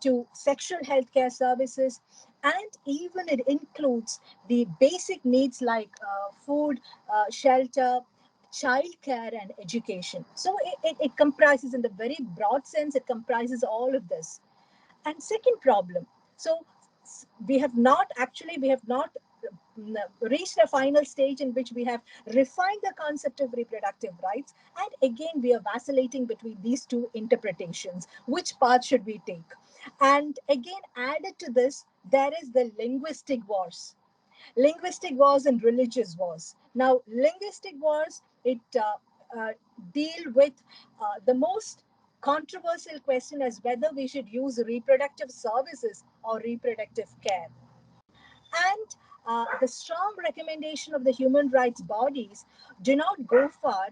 to sexual healthcare services, and even it includes the basic needs like food, shelter, childcare, and education. So it comprises, in the very broad sense, it comprises all of this. And second problem, so we have not reached a final stage in which we have refined the concept of reproductive rights, and again we are vacillating between these two interpretations. Which path should we take? And again, added to this, there is the linguistic wars and religious wars. Now, linguistic wars, it deal with the most controversial question as whether we should use reproductive services or reproductive care. And the strong recommendation of the human rights bodies do not go far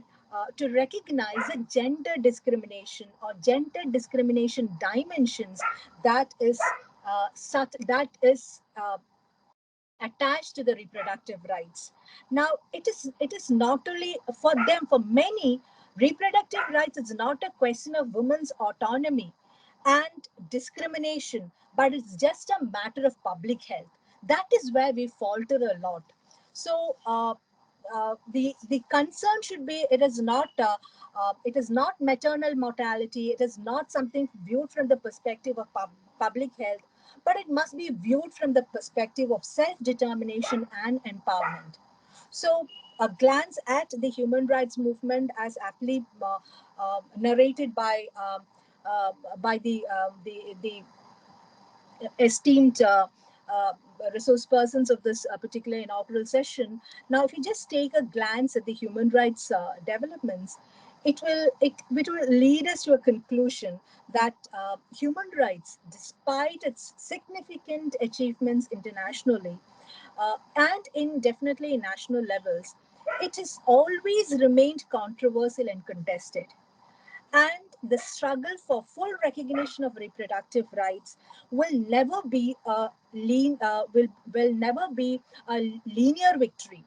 to recognize a gender discrimination or gender discrimination dimensions that is attached to the reproductive rights. Now, it is not only for them, for many, reproductive rights is not a question of women's autonomy and discrimination, but it's just a matter of public health. That is where we falter a lot. So the concern should be, it is not maternal mortality, it is not something viewed from the perspective of public health, but it must be viewed from the perspective of self-determination and empowerment. So a glance at the human rights movement, as aptly narrated by the esteemed resource persons of this particular inaugural session. Now, if you just take a glance at the human rights developments, it will lead us to a conclusion that human rights, despite its significant achievements internationally and in definitely national levels, it has always remained controversial and contested. And the struggle for full recognition of reproductive rights will never be a will never be a linear victory,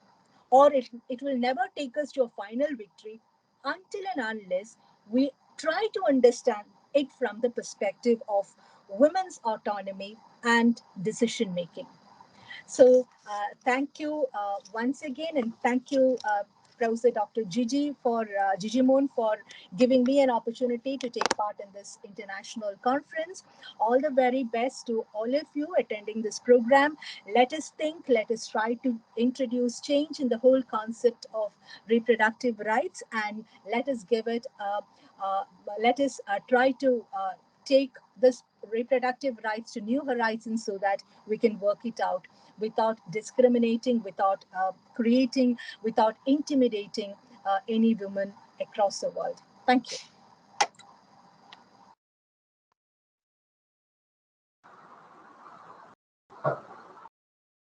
or it will never take us to a final victory until and unless we try to understand it from the perspective of women's autonomy and decision making. So thank you once again, and thank you, Professor Dr. Gigi Moon, for giving me an opportunity to take part in this international conference. All the very best to all of you attending this program. Let us think, let us try to introduce change in the whole concept of reproductive rights, and let us give it, let us try to take this reproductive rights to new horizons so that we can work it out without discriminating, without creating, without intimidating any woman across the world. Thank you.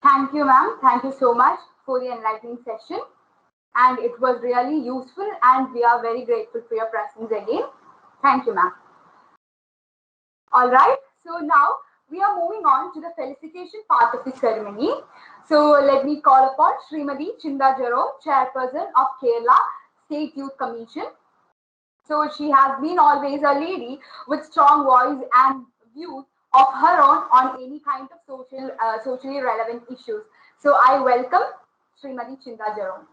Thank you, ma'am. Thank you so much for the enlightening session. And it was really useful, and we are very grateful for your presence again. Thank you, ma'am. All right. So now we are moving on to the felicitation part of the ceremony. So let me call upon Srimati Chinda Jerome, Chairperson of Kerala State Youth Commission. So she has been always a lady with strong voice and views of her own on any kind of socially relevant issues. So I welcome Srimati Chinda Jerome.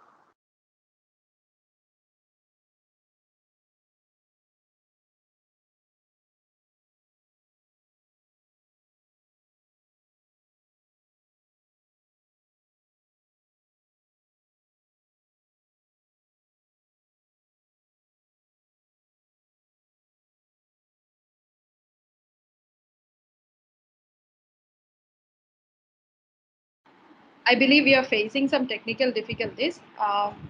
I believe we are facing some technical difficulties.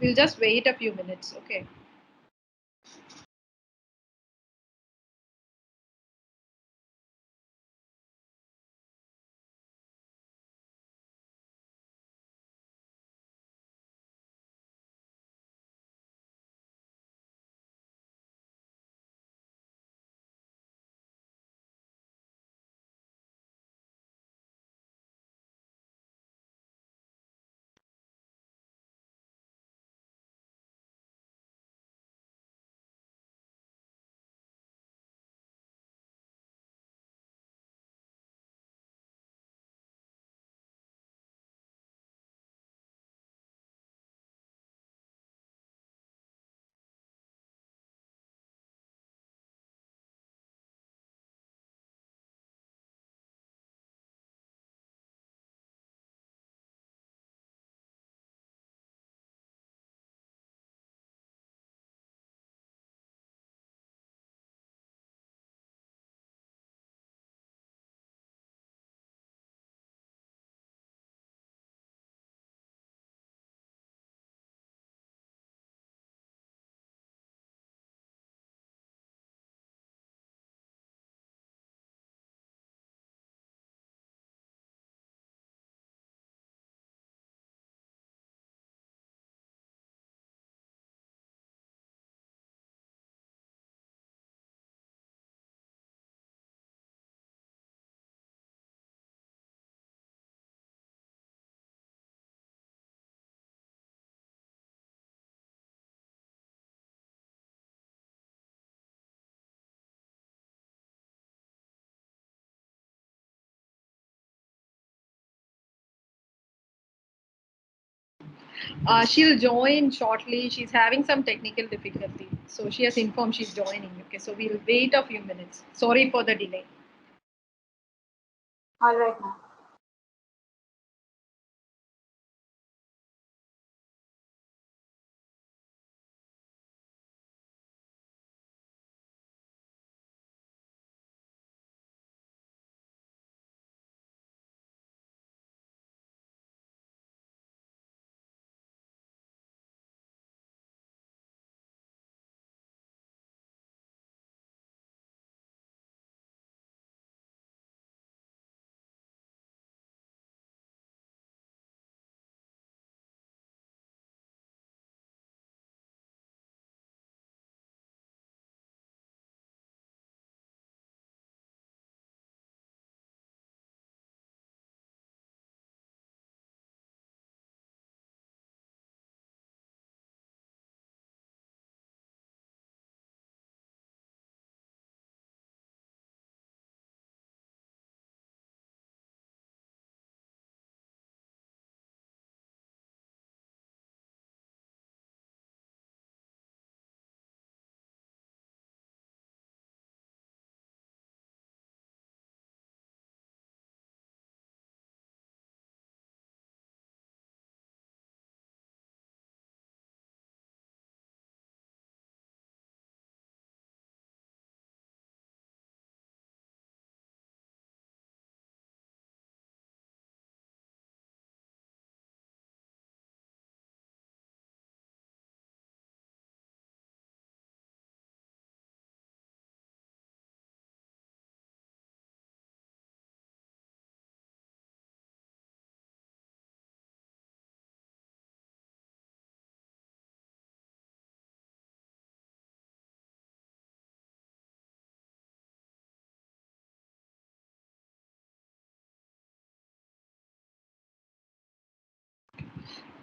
We'll just wait a few minutes, okay? She'll join shortly. She's having some technical difficulty. So she has informed she's joining. Okay, so we'll wait a few minutes. Sorry for the delay. All right, ma'am.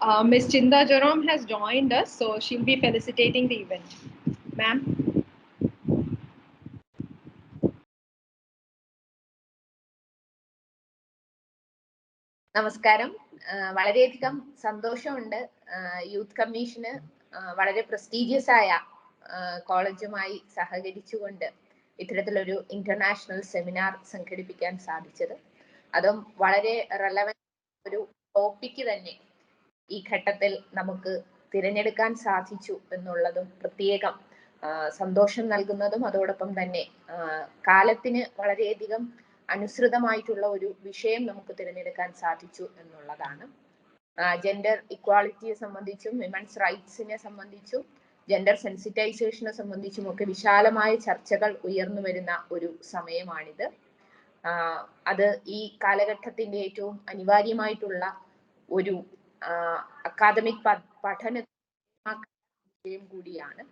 Ms. Chinda Jerome has joined us, so she'll be felicitating the event. Ma'am. നമസ്കാരം. വളരെയധികം സന്തോഷമുണ്ട്. Youth commission വളരെ prestigious ആയ കോളേജുമായി സഹകരിച്ചുകൊണ്ട് ഇത്തരത്തിലൊരു international seminar സംഘടിപ്പിക്കാൻ സാധിച്ചത്. അതും വളരെ റെലവന്റ് ഒരു ടോപ്പിക്ക് തന്നെ ഈ ഘട്ടത്തിൽ നമുക്ക് തിരഞ്ഞെടുക്കാൻ സാധിച്ചു എന്നുള്ളതും പ്രത്യേകം സന്തോഷം നൽകുന്നതും അതോടൊപ്പം തന്നെ കാലത്തിന് വളരെയധികം അനുസൃതമായിട്ടുള്ള ഒരു വിഷയം നമുക്ക് തിരഞ്ഞെടുക്കാൻ സാധിച്ചു എന്നുള്ളതാണ്. ജെൻഡർ ഇക്വാളിറ്റിയെ സംബന്ധിച്ചും വിമൻസ് റൈറ്റ്സിനെ സംബന്ധിച്ചും ജെൻഡർ സെൻസിറ്റൈസേഷനെ സംബന്ധിച്ചും ഒക്കെ വിശാലമായ ചർച്ചകൾ ഉയർന്നു വരുന്ന ഒരു സമയമാണിത്. അത് ഈ കാലഘട്ടത്തിന്റെ ഏറ്റവും അനിവാര്യമായിട്ടുള്ള ഒരു അക്കാദമിക് പഠന കൂടിയാണ്.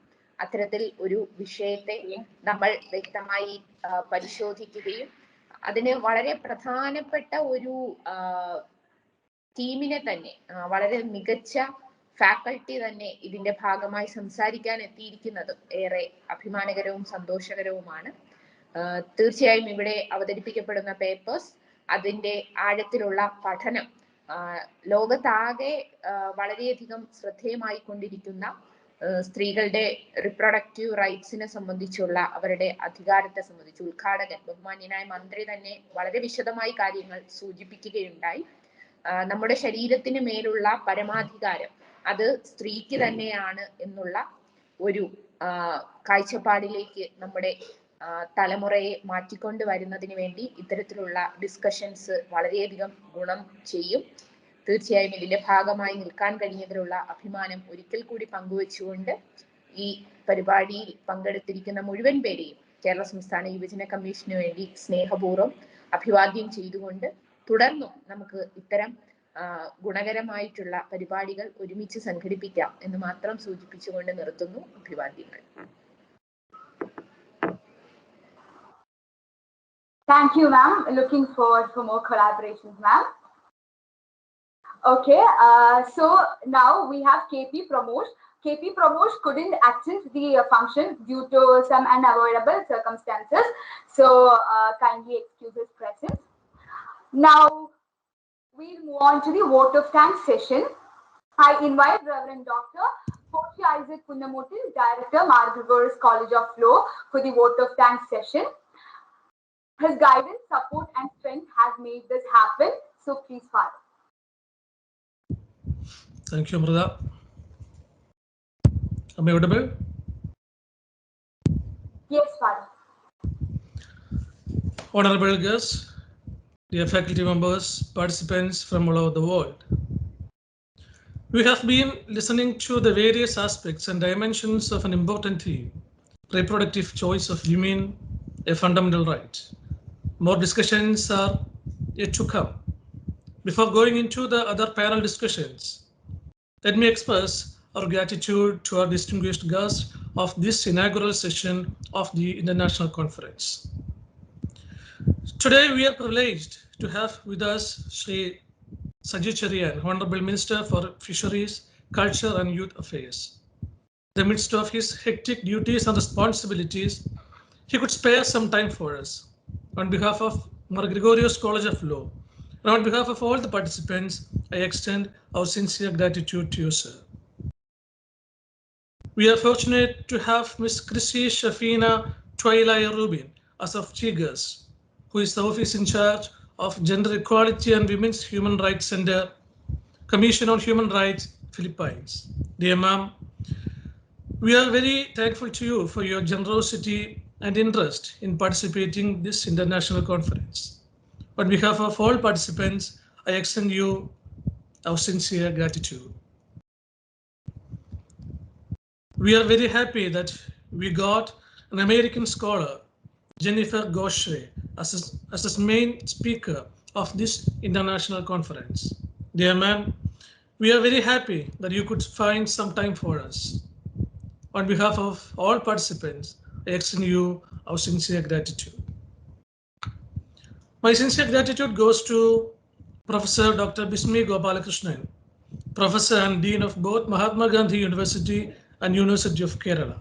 അത്തരത്തിൽ ഒരു വിഷയത്തെ നമ്മൾ വ്യക്തമായി പരിശോധിക്കുകയും അതിന് വളരെ പ്രധാനപ്പെട്ട ഒരു ടീമിനെ തന്നെ വളരെ മികച്ച ഫാക്കൽറ്റി തന്നെ ഇതിന്റെ ഭാഗമായി സംസാരിക്കാൻ എത്തിയിരിക്കുന്നതും ഏറെ അഭിമാനകരവും സന്തോഷകരവുമാണ്. തീർച്ചയായും ഇവിടെ അവതരിപ്പിക്കപ്പെടുന്ന പേപ്പേഴ്സ് അതിന്റെ ആഴത്തിലുള്ള പഠനം ലോകത്താകെ വളരെയധികം ശ്രദ്ധേയമായി കൊണ്ടിരിക്കുന്ന സ്ത്രീകളുടെ റിപ്രൊഡക്റ്റീവ് റൈറ്റ്സിനെ സംബന്ധിച്ചുള്ള അവരുടെ അധികാരത്തെ സംബന്ധിച്ച് ഉദ്ഘാടകൻ ബഹുമാന്യനായ മന്ത്രി തന്നെ വളരെ വിശദമായി കാര്യങ്ങൾ സൂചിപ്പിക്കുകയുണ്ടായി. നമ്മുടെ ശരീരത്തിന് മേലുള്ള പരമാധികാരം അത് സ്ത്രീക്ക് തന്നെയാണ് എന്നുള്ള ഒരു കാഴ്ചപ്പാടിലേക്ക് നമ്മുടെ തലമുറയെ മാറ്റിക്കൊണ്ട് വരുന്നതിന് വേണ്ടി ഇത്തരത്തിലുള്ള ഡിസ്കഷൻസ് വളരെയധികം ഗുണം ചെയ്യും. തീർച്ചയായും ഇതിന്റെ ഭാഗമായി നിൽക്കാൻ കഴിഞ്ഞതിലുള്ള അഭിമാനം ഒരിക്കൽ കൂടി പങ്കുവെച്ചുകൊണ്ട് ഈ പരിപാടിയിൽ പങ്കെടുത്തിരിക്കുന്ന മുഴുവൻ പേരെയും കേരള സംസ്ഥാന യുവജന കമ്മീഷന് വേണ്ടി സ്നേഹപൂർവ്വം അഭിവാദ്യം ചെയ്തുകൊണ്ട് തുടർന്നും നമുക്ക് ഇത്തരം ഗുണകരമായിട്ടുള്ള പരിപാടികൾ ഒരുമിച്ച് സംഘടിപ്പിക്കാം എന്ന് മാത്രം സൂചിപ്പിച്ചുകൊണ്ട് നിർത്തുന്നു. അഭിവാദ്യങ്ങൾ. Thank you, ma'am. Looking forward for more collaborations, ma'am. Okay, so now we have KP Pramosh. KP Pramosh couldn't attend the function due to some unavoidable circumstances, so kindly excuse his presence. Now we'll move on to the vote of thanks session. I invite Reverend Dr. Koshi Isaac Punnamurthy, Director, Margagores College of Law, for the vote of thanks session. His guidance, support, and strength has made this happen. So please, Father. Thank you, Amrita. Am I audible? Yes, Father. Honorable guests, dear faculty members, participants from all over the world. We have been listening to the various aspects and dimensions of an important theme, reproductive choice of women, a fundamental right. More discussions are yet to come. Before going into the other panel discussions, let me express our gratitude to our distinguished guests of this inaugural session of the International Conference. Today, we are privileged to have with us Sri Sajid, Honorable Minister for Fisheries, Culture and Youth Affairs. In the midst of his hectic duties and responsibilities, he could spare some time for us. On behalf of Margagores College of Law, and on behalf of all the participants, I extend our sincere gratitude to you, sir. We are fortunate to have Ms. Chrissy Shafina Twaila Rubin as of Chigas, who is the office in charge of Gender Equality and Women's Human Rights Center, Commission on Human Rights, Philippines. Dear ma'am, we are very thankful to you for your generosity and interest in participating in this international conference. On behalf of all participants, I extend you our sincere gratitude. We are very happy that we got an American scholar, Jennifer Goshery, as the main speaker of this international conference. Dear ma'am, we are very happy that you could find some time for us. On behalf of all participants, I extend you our sincere gratitude. My sincere gratitude goes to Professor Dr. Biswi Krishnan, Professor and Dean of both Mahatma Gandhi University and University of Kerala.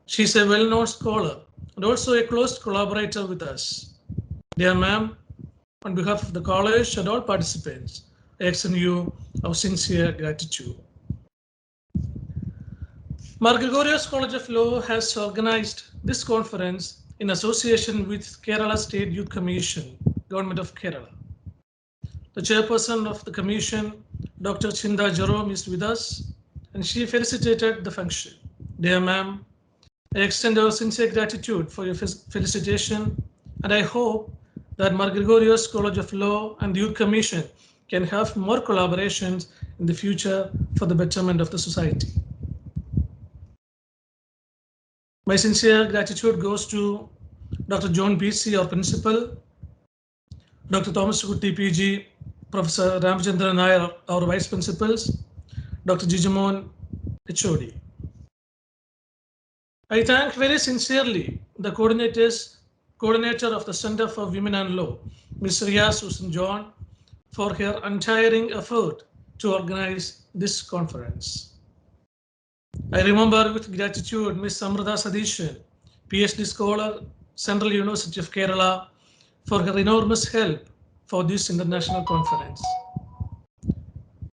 She is a well-known scholar and also a close collaborator with us. Dear ma'am, on behalf of the college and all participants, I extend you our sincere gratitude. Mar Gregorios College of Law has organized this conference in association with Kerala State Youth Commission, Government of Kerala. The chairperson of the commission, Dr. Chinda Jerome, is with us, and she felicitated the function. Dear ma'am, I extend our sincere gratitude for your felicitation, and I hope that Mar Gregorios College of Law and the Youth Commission can have more collaborations in the future for the betterment of the society. My sincere gratitude goes to Dr. John Biswi, our principal, Dr. Thomas Kutti PG, Professor Ramachandran Nair, our vice principals, Dr. Jijamon, HOD. I thank very sincerely the coordinator of the Center for Women and Law, Ms. Ria Susan John, for her untiring effort to organize this conference. I remember with gratitude Ms. Samrudha Sadishan, PhD scholar, Central University of Kerala, for her enormous help for this international conference.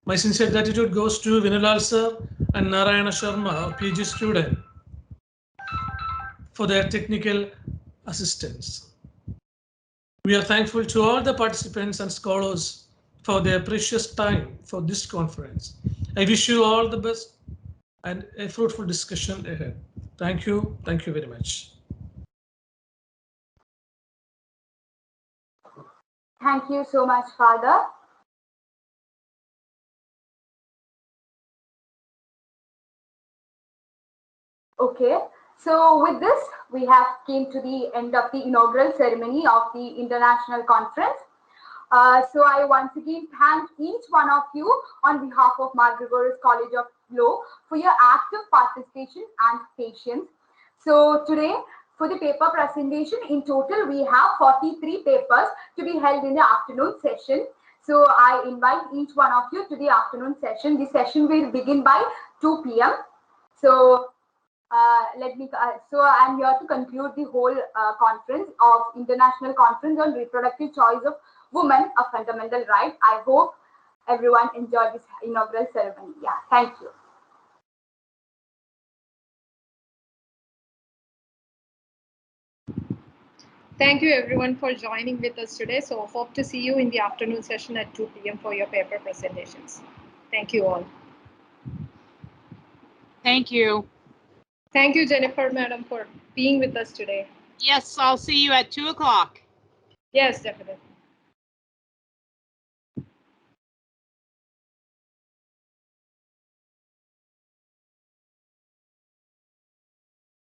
My sincere gratitude goes to Vinulal sir and Narayana Sharma, our PG student, for their technical assistance. We are thankful to all the participants and scholars for their precious time for this conference. I wish you all the best and a fruitful discussion ahead. Thank you very much. Thank you so much, Father. Okay, so with this, we have came to the end of the inaugural ceremony of the international conference. So I once again thank each one of you on behalf of Mar Gregorios College of Law for your active participation and patience. So today, for the paper presentation, in total, we have 43 papers to be held in the afternoon session. So I invite each one of you to the afternoon session. The session will begin by 2 p.m. So so I'm here to conclude the whole conference of International Conference on Reproductive Choice of Women, a Fundamental Right. I hope everyone enjoyed this inaugural ceremony. Yeah, thank you. Thank you everyone for joining with us today. So hope to see you in the afternoon session at 2 p.m. for your paper presentations. Thank you all. Thank you. Thank you, Jennifer, madam, for being with us today. Yes, I'll see you at 2 o'clock. Yes, definitely.